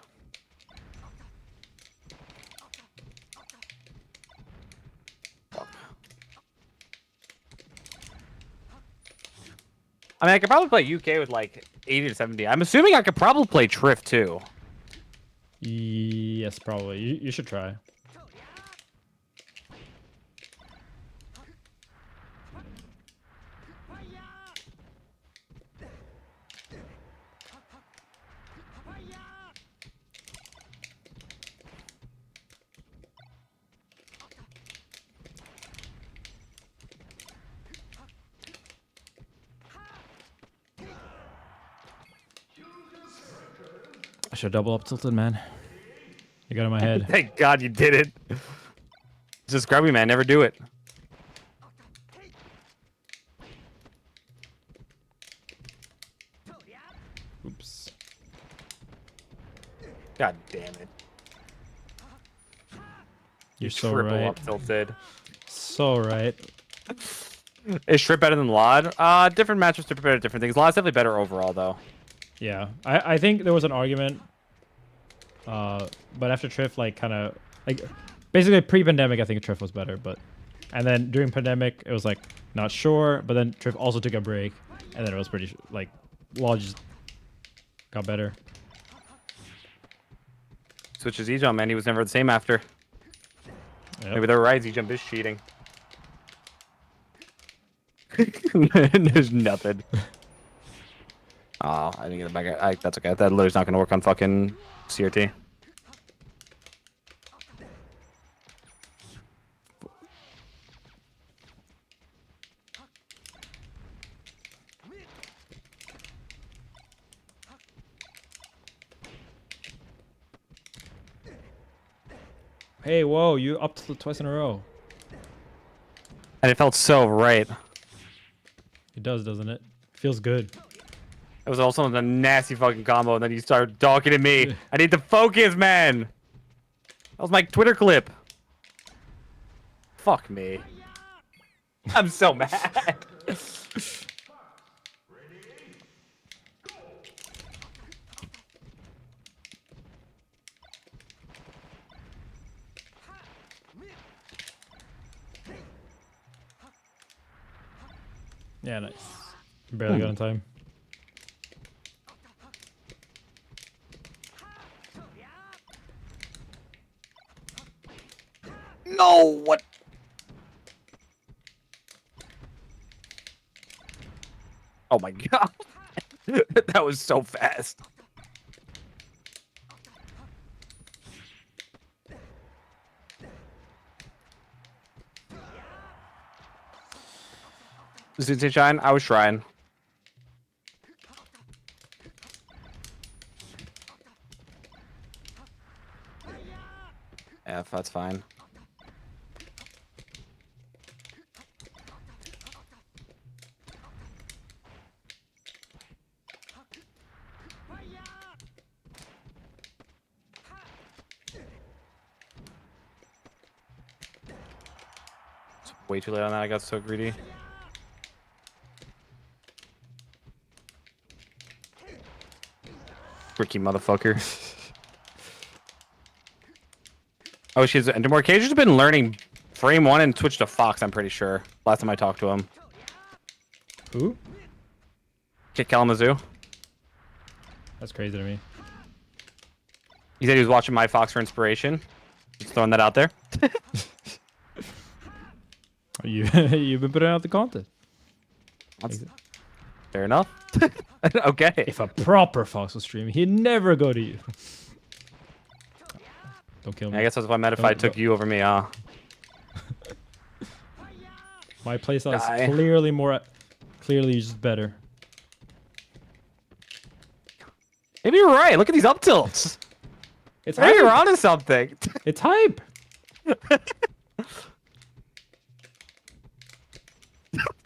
I mean, I could probably play UK with like 80 to 70. I'm assuming I could probably play Triff too. Yes, probably. You should try. I should double up tilted, man. You got in my head. Thank God you did it. Just grubby, man. Never do it. Oops. God damn it. You're so triple right. up tilted. So right. Is Strip better than Lod? Different matchups are better at different things. Lod's definitely better overall, though. Yeah, I think there was an argument, but after Triff, like, kind of, like, basically pre-pandemic, I think Triff was better, and then during pandemic, it was, like, not sure, but then Triff also took a break, and then it was pretty, like, Law just got better. Switches E-Jump, man. He was never the same after. Yep. Maybe they're right. E-Jump is cheating. There's nothing. Oh, I didn't get it back. That's okay. That literally's not going to work on fucking CRT. Hey, whoa, you up twice in a row. And it felt so right. It does, doesn't it? Feels good. It was also a nasty fucking combo, and then you started talking to me. I need to focus, man. That was my Twitter clip. Fuck me. I'm so mad. Yeah, nice. Barely got in time. No, what? Oh my god. That was so fast. Did you shine? I was trying. F, that's fine. It's way too late on that. I got so greedy. Ricky motherfucker. Oh, she's Endemore. Cage has been learning frame 1 and switched to Fox, I'm pretty sure. Last time I talked to him. Who? Kit Kalamazoo. That's crazy to me. He said he was watching my Fox for inspiration. Just throwing that out there. You've been putting out the content. That's fair enough. Okay. If a proper Fox was streaming, he'd never go to you. Don't kill me. I guess that's what I meant if I took you over me, huh? My playstyle is clearly just better. Maybe you're right. Look at these up tilts. It's Maybe hype. you're onto something. It's hype.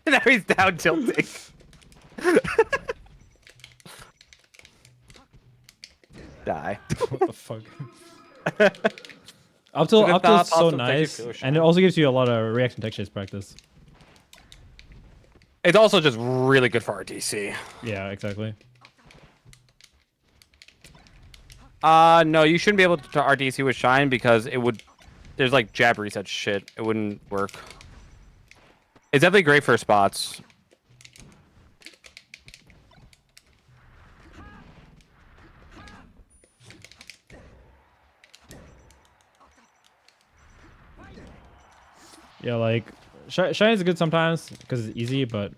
Now he's down tilting. Die. What the fuck? Up tilt is so nice, and it also gives you a lot of reaction tech chase practice. It's also just really good for RTC. Yeah, exactly. No, you shouldn't be able to RTC with Shine because it would. There's like jab reset shit. It wouldn't work. It's definitely great for spots. Yeah, like Shine is good sometimes because it's easy, but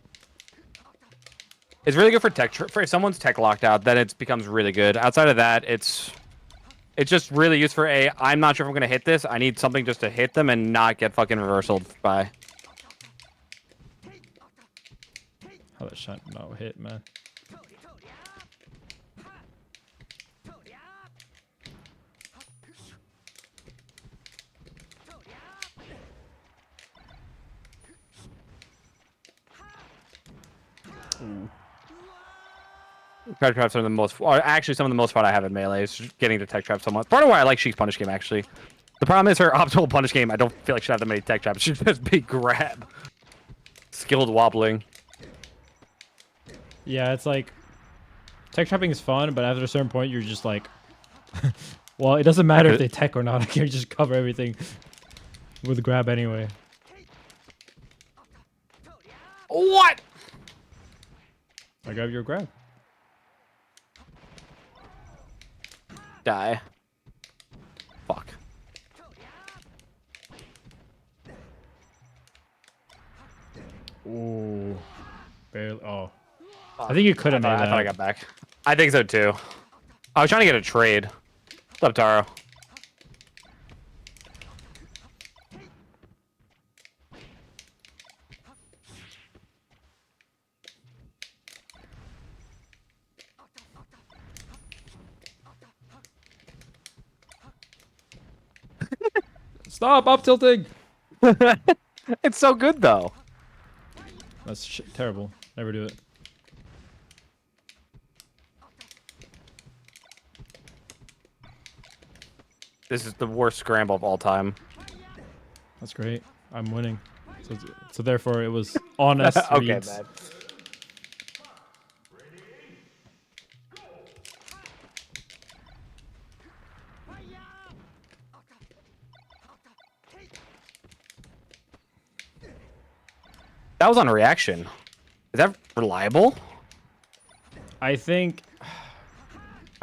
it's really good for tech. For if someone's tech locked out, then it becomes really good. Outside of that, it's just really used for I'm not sure if I'm gonna hit this. I need something just to hit them and not get fucking reversaled by. how that Shine no hit, man. Tech traps are the most, or actually some of the most fun I have in Melee is just getting to tech trap so much. Part of why I like Sheik's punish game, actually. The problem is her optimal punish game, I don't feel like she have that many tech traps. She's just big grab. Skilled wobbling. Yeah, it's like tech trapping is fun, but after a certain point, you're just like, well, it doesn't matter if they tech or not. I can just cover everything with grab anyway. What? I grab your grab. Die. Fuck. Ooh, barely. Oh, I think you could have made that. I thought I got back. I think so too. I was trying to get a trade. What's up, Taro? Stop up tilting. It's so good though. That's terrible. Never do it. This is the worst scramble of all time. That's great. I'm winning. So therefore, it was honest. Okay, reads. man. That was on reaction. Is that reliable? I think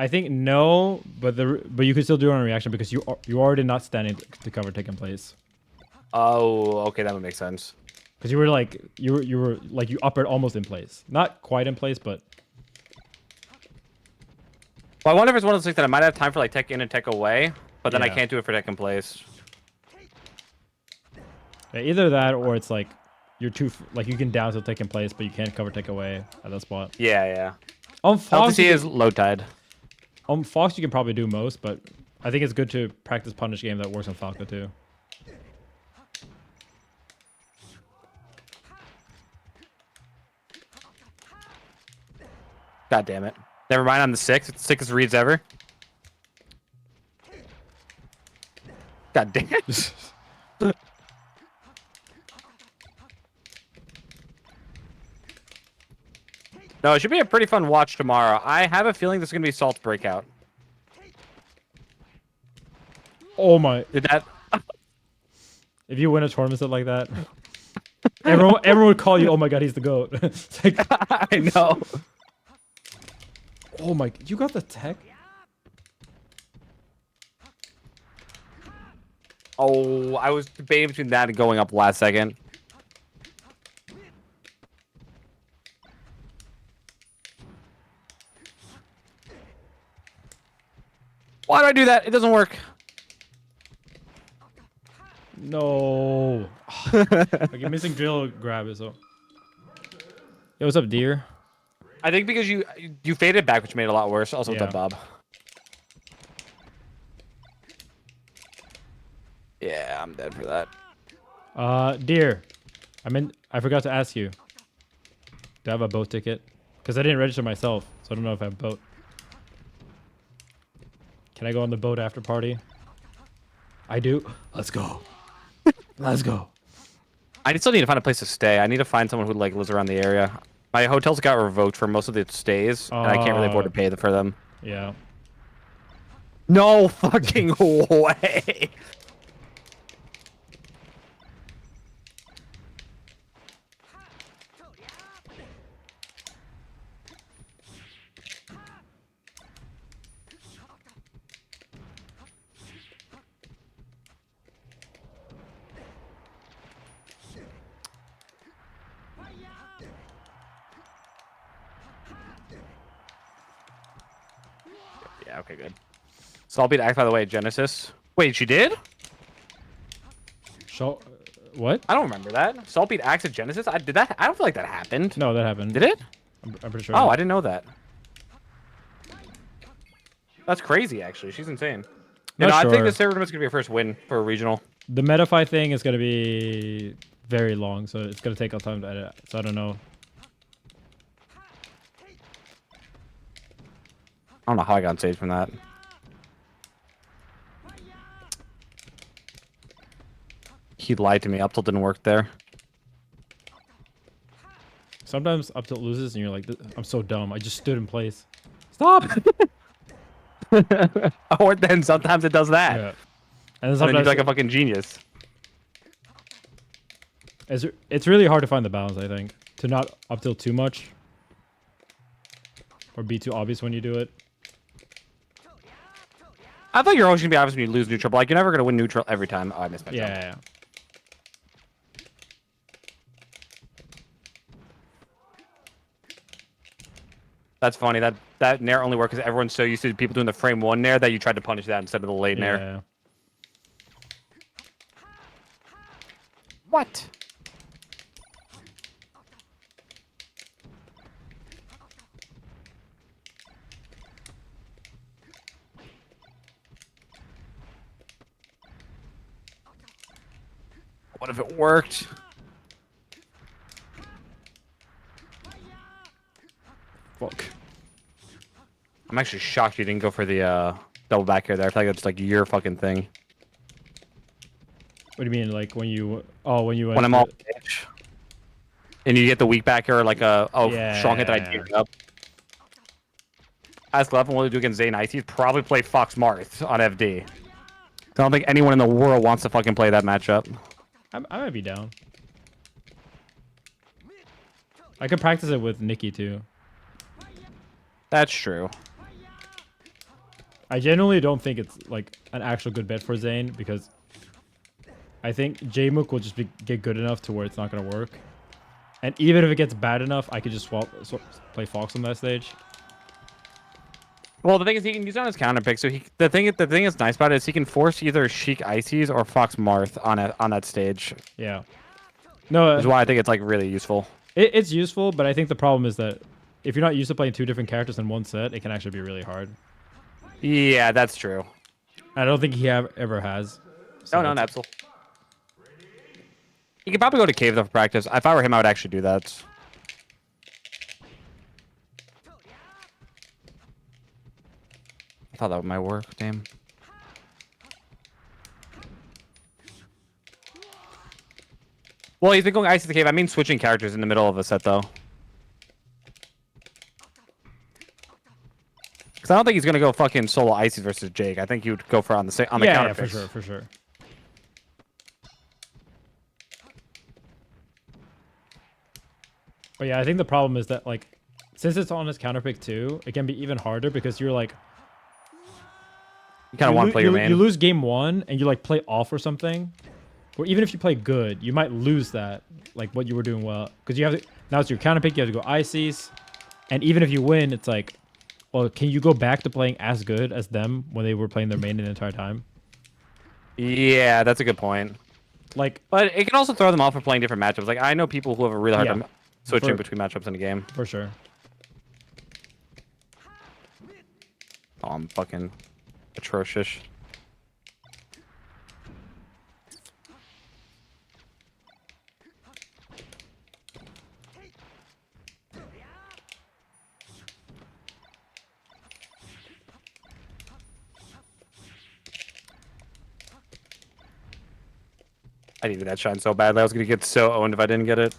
no, but you could still do it on reaction because you already not standing to cover taking place. Oh, okay, that would make sense. Because you were like you uppered almost in place, not quite in place, but. Well, I wonder if it's one of those things that I might have time for like tech in and tech away, but then I Yeah. can't do it for tech in place. Yeah, either that or it's like you're too like you can down till taking place, but you can't cover take away at that spot. Yeah, yeah. On Fox, LTC is low tide. on Fox you can probably do most, but I think it's good to practice punish game that works on Falco too. God damn it. Never mind, I'm the sixth. It's the sickest reads ever. God damn it. No, it should be a pretty fun watch tomorrow. I have a feeling this is going to be Salt's breakout. Oh my! Did that? If you win a tournament set like that, everyone would call you. Oh my god, he's the goat. It's like, I know. oh my! You got the tech? Oh, I was debating between that and going up last second. Why do I do that? It doesn't work. No. Like you're missing drill grab it so. Yo, what's up, dear? I think because you faded back, which made it a lot worse. Also, what's Yeah. up, Bob? Yeah, I'm dead for that. Dear, I forgot to ask you. Do I have a boat ticket? Because I didn't register myself, so I don't know if I have a boat. Can I go on the boat after party? I do. Let's go. Let's go. I still need to find a place to stay. I need to find someone who like lives around the area. My hotels got revoked for most of the stays, and I can't really afford to pay for them. Yeah. No fucking way. Yeah, okay, good. So I'll be act by the way, Genesis. Wait, she did? Show. What? I don't remember that. Salt beat Axe at Genesis? Did that? I don't feel like that happened. No, that happened. Did it? I'm pretty sure. Oh, I didn't know that. That's crazy, actually. She's insane. You know, I think this tournament's going to be her first win for a regional. The Metafy thing is going to be very long, so it's going to take a time to edit. So I don't know. I don't know how I got on stage from that. He lied to me. Up tilt didn't work there. Sometimes up tilt loses, and you're like, I'm so dumb. I just stood in place. Stop! Or then sometimes it does that. Yeah. And then you're like a fucking genius. It's really hard to find the balance, I think. To not up tilt too much. Or be too obvious when you do it. I thought you're always going to be obvious when you lose neutral, but like you're never going to win neutral every time. Oh, I missed my jump. Yeah. That's funny. That nair only worked because everyone's so used to people doing the frame one nair that you tried to punish that instead of the late nair. Yeah. What? What if it worked? Fuck. I'm actually shocked you didn't go for the double back here there. I feel like that's like your fucking thing. What do you mean, like when you? Oh, when you went. When I'm all bitch. And you get the weak back here, like a strong hit that I gave up. Ask Leffen what to do against Zane Ice. He'd probably play Fox Marth on FD. I don't think anyone in the world wants to fucking play that matchup. I might be down. I could practice it with Nikki too. That's true. I genuinely don't think it's like an actual good bet for Zane because I think Jmook will just get good enough to where it's not going to work. And even if it gets bad enough, I could just play Fox on that stage. Well, the thing is, he can use it on his counter pick. So the thing that's nice about it is he can force either Sheik Ices or Fox Marth on that stage. Yeah. No, Which is why I think it's like really useful. It's useful, but I think the problem is that if you're not used to playing two different characters in one set, it can actually be really hard. Yeah, that's true. I don't think he ever has. So no, Nepsel. He could probably go to cave though for practice. If I were him, I would actually do that. I thought that might work. Damn. Well, he's been going ice to the cave. I mean, switching characters in the middle of a set though. Because I don't think he's gonna go fucking solo ices versus Jake. I think he would go for on the counter Yeah, picks. for sure. But yeah, I think the problem is that like, since it's on his counter pick too, it can be even harder because you're like, You kind of want to play your main. You lose game 1 and you like play off or something, or even if you play good, you might lose that like what you were doing well because you have to, now it's your counter pick. You have to go ices, and even if you win, it's like, well, can you go back to playing as good as them when they were playing their main the entire time? Yeah, that's a good point. Like, but it can also throw them off for playing different matchups. Like I know people who have a really hard time switching between matchups in a game. For sure. Oh, I'm fucking atrocious. I needed that shine so badly. I was gonna get so owned if I didn't get it.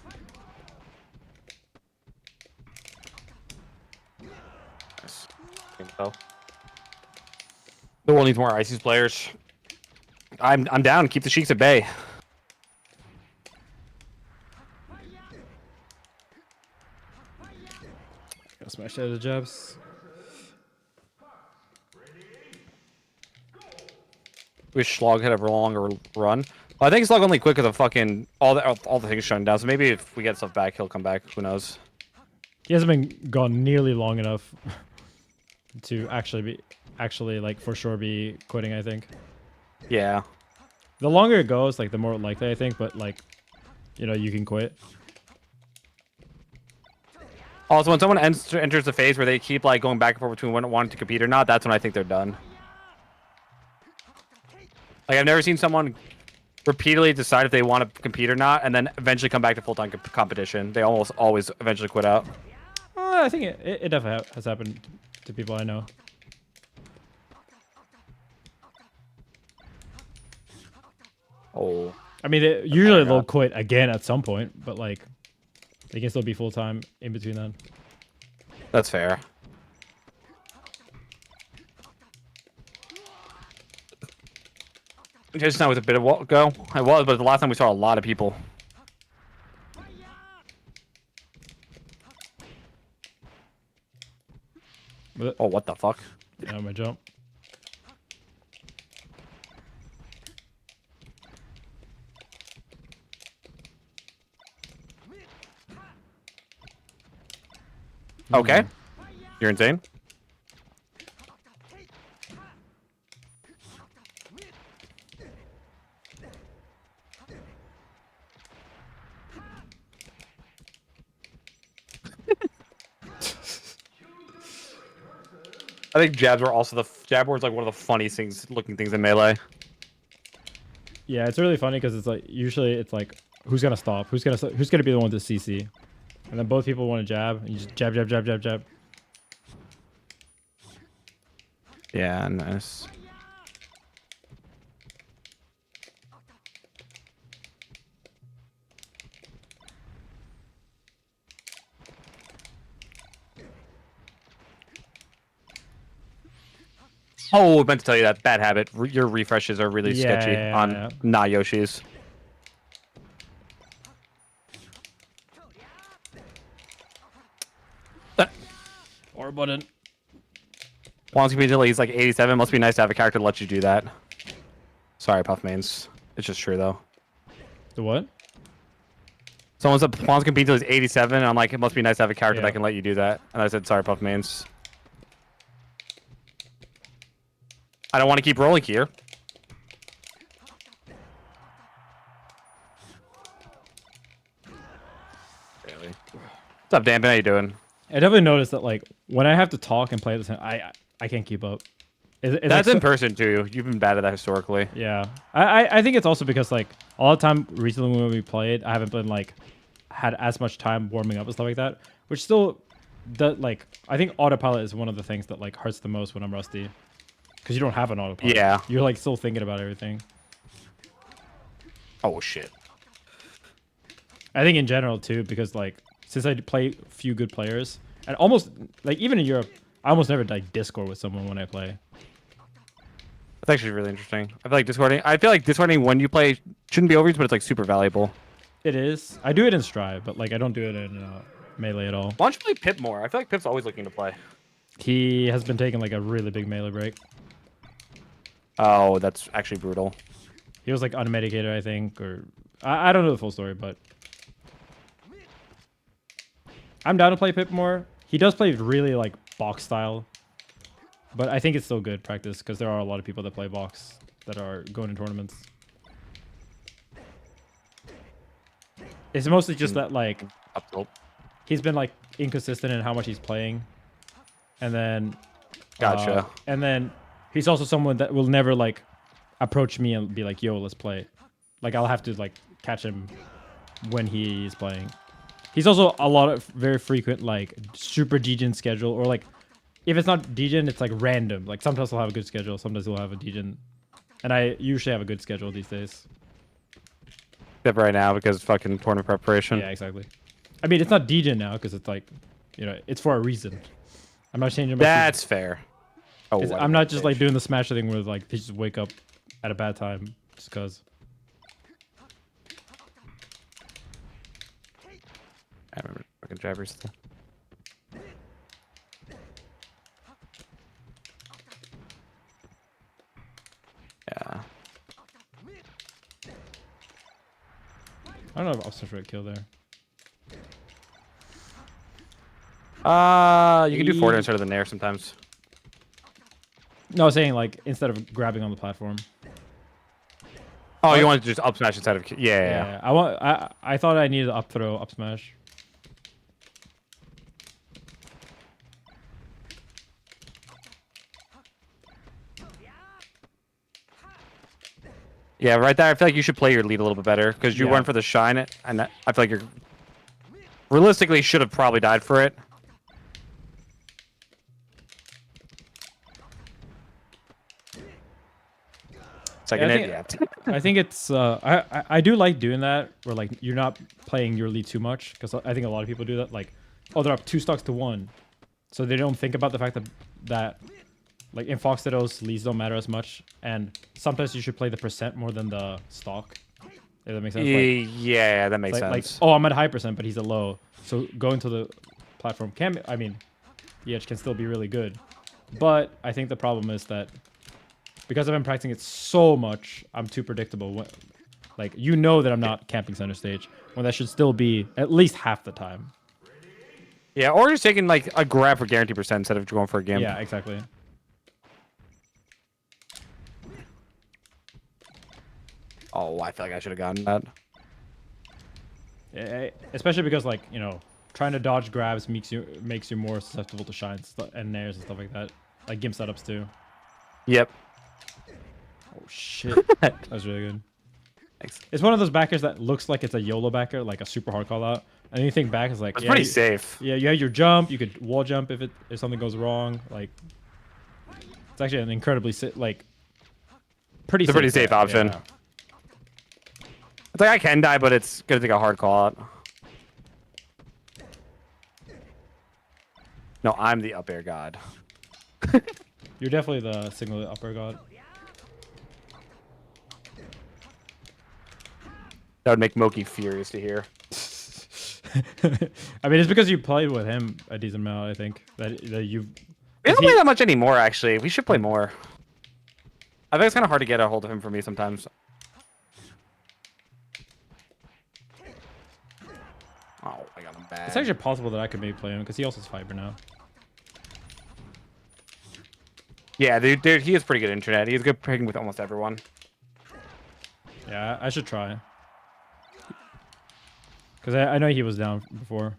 Nice. The world needs more Ices players. I'm down. Keep the Sheiks at bay. Gotta smash out of the jabs. Wish Slog had a longer run. Well, I think Slog only quick because of fucking all the things shutting down. So maybe if we get stuff back, he'll come back. Who knows? He hasn't been gone nearly long enough to actually like for sure be quitting. I think. Yeah. The longer it goes, like the more likely I think. But like, you know, you can quit. Also, when someone enters the phase where they keep like going back and forth between wanting to compete or not, that's when I think they're done. Like I've never seen someone repeatedly decide if they want to compete or not, and then eventually come back to full-time competition. They almost always eventually quit out. I think it definitely has happened to people I know. Oh. I mean, usually they'll quit again at some point, but like, they can still be full-time in between then. That's fair. Just now with a bit of what go. I was, but the last time we saw a lot of people. Oh, what the fuck? Yeah, my jump. Okay. You're insane. I think jabs were also jab were like one of the funniest looking things in Melee. Yeah, it's really funny because it's like usually it's like who's gonna stop, who's gonna be the one to CC, and then both people want to jab, and you just jab. Yeah, nice. Oh, I meant to tell you that bad habit. Your refreshes are really sketchy on not Yoshi's. Or button. Wants to be until he's like 87. Must be nice to have a character that lets you do that. Sorry, Puff Mains. It's just true though. The what? Someone said Pawns can beat until he's 87, and I'm like, it must be nice to have a character that can let you do that. And I said, sorry, Puff Mains. I don't want to keep rolling here. Really? What's up, Dan? How you doing? I definitely noticed that like when I have to talk and play at the same, I can't keep up. That's like in person too. You've been bad at that historically. Yeah, I think it's also because like all the time recently when we played, I haven't been like had as much time warming up and stuff like that, which still does like I think autopilot is one of the things that like hurts the most when I'm rusty, because you don't have an autopilot. Yeah, you're like still thinking about everything. Oh shit. I think in general too, because like since I play a few good players and almost like even in Europe, I almost never like Discord with someone when I play. That's actually really interesting. I feel like Discording when you play shouldn't be overused, but it's like super valuable. It is. I do it in Strive, but like I don't do it in Melee at all. Why don't you play Pip more? I feel like Pip's always looking to play. He has been taking like a really big Melee break. Oh, that's actually brutal. He was like unmedicated, I think, or I don't know the full story, but I'm down to play Pip more. He does play really like box style, but I think it's still good practice because there are a lot of people that play box that are going to tournaments. It's mostly just that like he's been like inconsistent in how much he's playing, and then Gotcha. And then he's also someone that will never like approach me and be like, "Yo, let's play." Like I'll have to like catch him when he's playing. He's also a lot of very frequent like super degen schedule, or like if it's not degen, it's like random. Like sometimes he'll have a good schedule, sometimes he'll have a degen, and I usually have a good schedule these days. Except right now because fucking tournament preparation. Yeah, exactly. I mean, it's not degen now because it's like, you know, it's for a reason. I'm not changing my. That's fair. Oh, I'm not just like doing the smash thing where like they just wake up at a bad time just because. I remember fucking jabbers. Yeah. I don't know if I'll straight kill there. You can do forward instead of the nair sometimes. No, I was saying like instead of grabbing on the platform. Oh, you want to just up smash instead of yeah. I thought I needed up throw, up smash. Yeah, right there. I feel like you should play your lead a little bit better because you went for the shine, and I feel like you're realistically should have probably died for it. Second hit, yeah. I think it's I do like doing that where like you're not playing your lead too much because I think a lot of people do that. Like, oh, they're up 2 stocks to 1, so they don't think about the fact that like in Fox Dittos, leads don't matter as much, and sometimes you should play the percent more than the stock. If that makes sense. Like, yeah, that makes sense. Like, oh, I'm at high percent, but he's at low, so going to the platform can. I mean, EH can still be really good, but I think the problem is that because I've been practicing it so much, I'm too predictable. Like, you know that I'm not camping center stage when that should still be at least half the time. Yeah, or just taking like a grab for guarantee percent instead of going for a gimp. Yeah, exactly. Oh, I feel like I should have gotten that. Yeah, especially because, like, you know, trying to dodge grabs makes you more susceptible to shines and nairs and stuff like that. Like gimp setups too. Yep. Oh shit, that was really good. Thanks. It's one of those backers that looks like it's a YOLO backer, like a super hard call out, and then you think back is like, it's pretty safe. Yeah, you have your jump. You could wall jump if something goes wrong. Like, it's actually an incredibly pretty. It's a pretty safe option. Yeah. It's like I can die, but it's gonna take a hard call out. No, I'm the up air god. You're definitely the single up air god. That would make Moki furious to hear. I mean, it's because you played with him a decent amount. I think that you. We don't play that much anymore. Actually, we should play more. I think it's kind of hard to get a hold of him for me sometimes. Oh, I got him bad. It's actually possible that I could maybe play him because he also has fiber now. Yeah, dude, he has pretty good internet. He's good picking with almost everyone. Yeah, I should try. Because I know he was down before.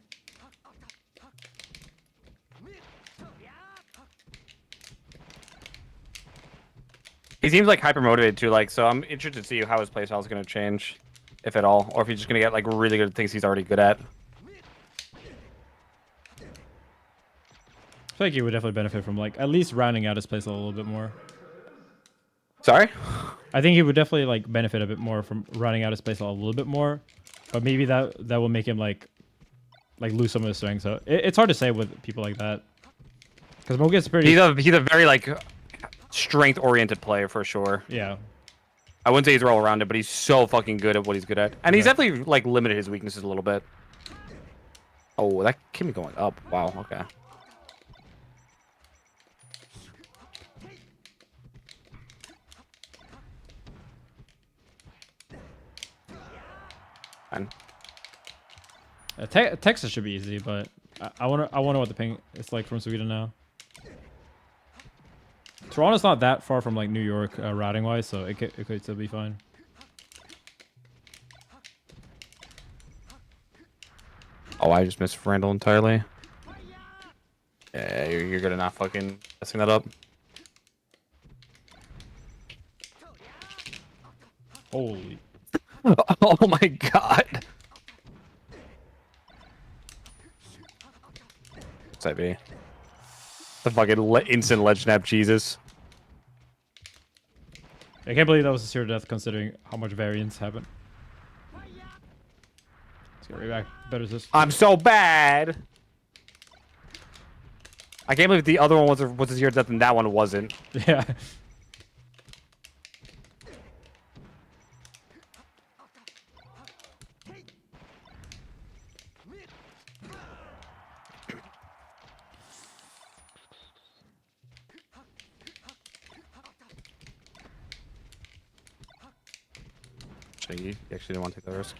He seems like hyper motivated too. Like, so I'm interested to see how his playstyle is going to change, if at all, or if he's just going to get like really good at things he's already good at. I feel like he would definitely benefit from like at least rounding out his playstyle a little bit more. Sorry? I think he would definitely like benefit a bit more from rounding out his playstyle a little bit more, but maybe that will make him like lose some of his strength. So it's hard to say with people like that. Because Moga's pretty. He's a very like strength oriented player for sure. Yeah. I wouldn't say he's all rounded, but he's so fucking good at what he's good at, and he's Right. definitely like limited his weaknesses a little bit. Oh, that kept me going up. Wow. Okay. Fine. Texas should be easy, but I wonder what the ping is like from Sweden now. Toronto's not that far from like New York routing wise, so it could still be fine. Oh, I just missed Randall entirely. Yeah, you're good at not fucking messing that up. Holy. Oh my god. What's that be? The fucking instant ledge snap, Jesus. I can't believe that was a zero death considering how much variance happened. Let's get right back. Better this. I'm so bad. I can't believe the other one was a zero death and that one wasn't. Yeah. You actually didn't want to take that risk.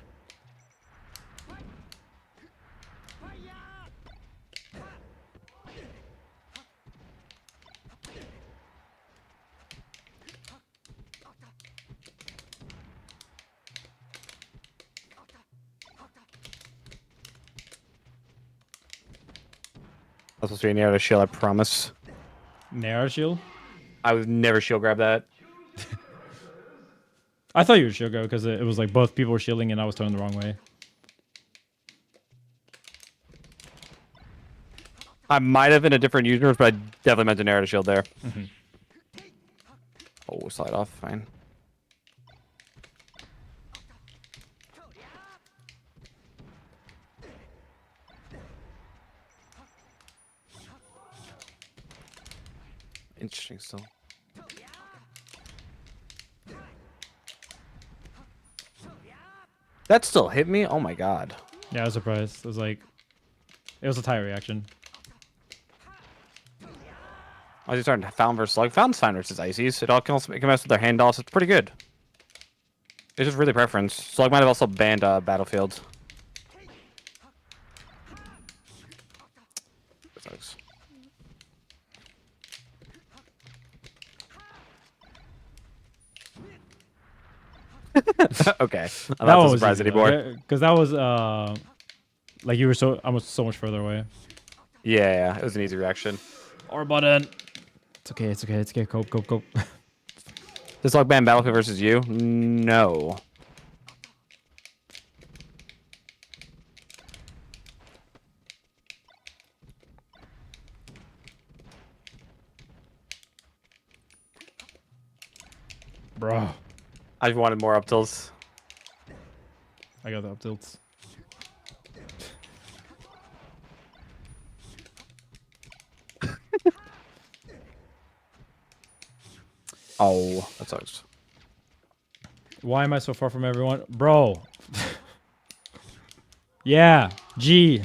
I was supposed to be near the shield, I promise. Nair shield? I would never shield grab that. I thought you would shield go because it was like both people were shielding and I was turning the wrong way. I might have been a different user, but I definitely meant to narrow the shield there. Mm-hmm. Oh, slide off, fine. Interesting still. That still hit me? Oh my god. Yeah, I was surprised. It was like, it was a tie reaction. I was starting to Found versus Slug. Found's fine versus Ices. It all can also mess with their handoffs. It's pretty good. It's just really preference. Slug might have also banned Battlefield. Sucks. Okay. I'm not so surprised anymore. Because that was like you were almost so much further away. Yeah, it was an easy reaction. Or button. It's okay. It's okay. It's okay. Cope. Does Slug ban Battlefield versus you? No. Bro. I just wanted more up tilts. I got the up tilts. Oh, that sucks. Why am I so far from everyone? Bro. Yeah. G.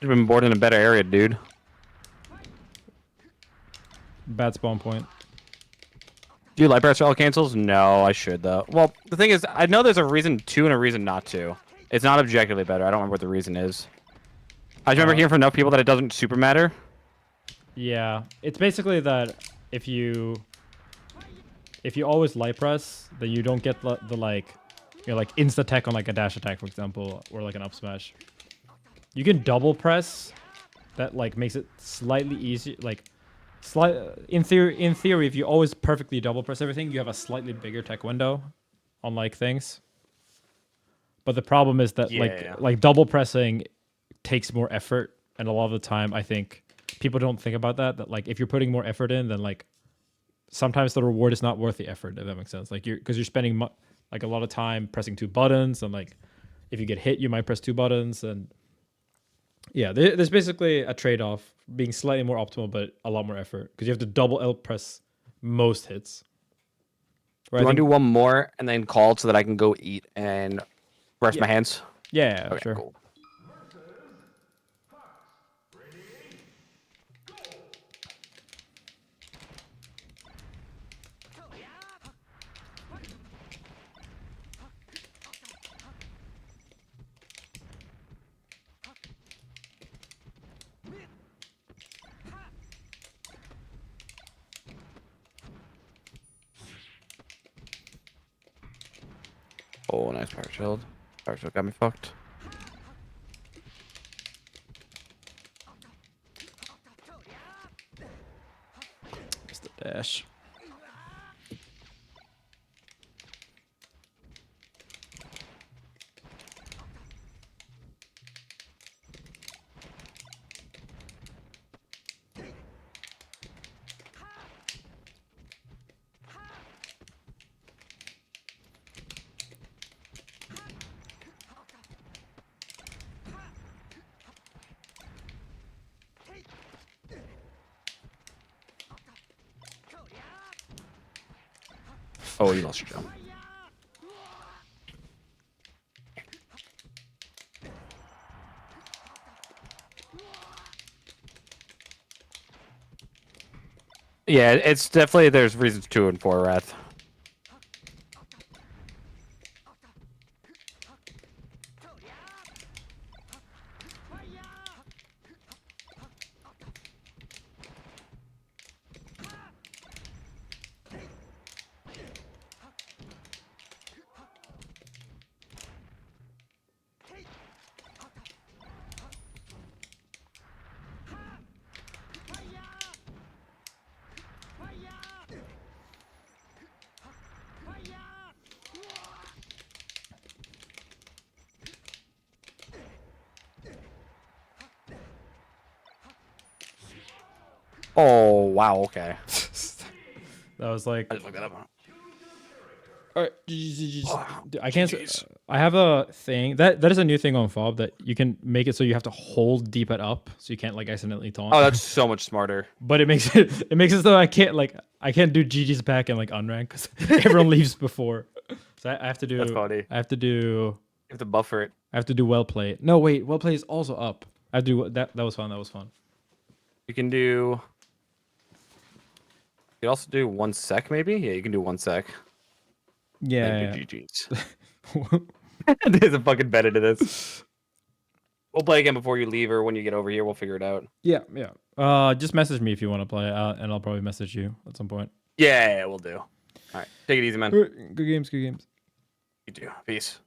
You've been born in a better area, dude. Bad spawn point. Do you light press all cancels? No, I should though. Well, the thing is, I know there's a reason to and a reason not to. It's not objectively better. I don't remember what the reason is. I just remember hearing from enough people that it doesn't super matter. Yeah, it's basically that if you always light press, then you don't get the like, like insta tech on like a dash attack, for example, or like an up smash. You can double press. That like makes it slightly easier. Like, in theory, if you always perfectly double press everything, you have a slightly bigger tech window on like things. But the problem is that like double pressing takes more effort, and a lot of the time I think people don't think about that like if you're putting more effort in, then like sometimes the reward is not worth the effort, if that makes sense. Like because you're spending like a lot of time pressing two buttons, and like if you get hit, you might press 2 buttons, and yeah, there's basically a trade-off, being slightly more optimal, but a lot more effort because you have to double L press most hits. Do you want to do one more and then call so that I can go eat and rest my hands? Yeah, Okay, sure. cool. Oh, nice power shield. Power shield got me fucked. It's the dash. Oh, you lost your jump. Yeah, it's definitely there's reasons 2 and 4 Wrath. Oh, wow, okay. That was like, I just looked that up. all right, GG's. Oh, Dude, I can't. GG's. I have a thing that is a new thing on Fob that you can make it so you have to hold D pad up, so you can't like accidentally taunt. Oh, that's so much smarter. But it makes it so I can't do GG's back and like unrank because everyone leaves before. So I have to do. That's funny. I have to do. You have to buffer it. I have to do well play. No, wait, well play is also up. I have to do that. That was fun. That was fun. You can do. You can also do 1 sec, maybe. Yeah, you can do 1 sec. Yeah. GG's. There's a fucking bet into this. We'll play again before you leave or when you get over here. We'll figure it out. Yeah. Just message me if you want to play, and I'll probably message you at some point. Yeah, we'll do. All right. Take it easy, man. Good games. Good games. You too. Peace.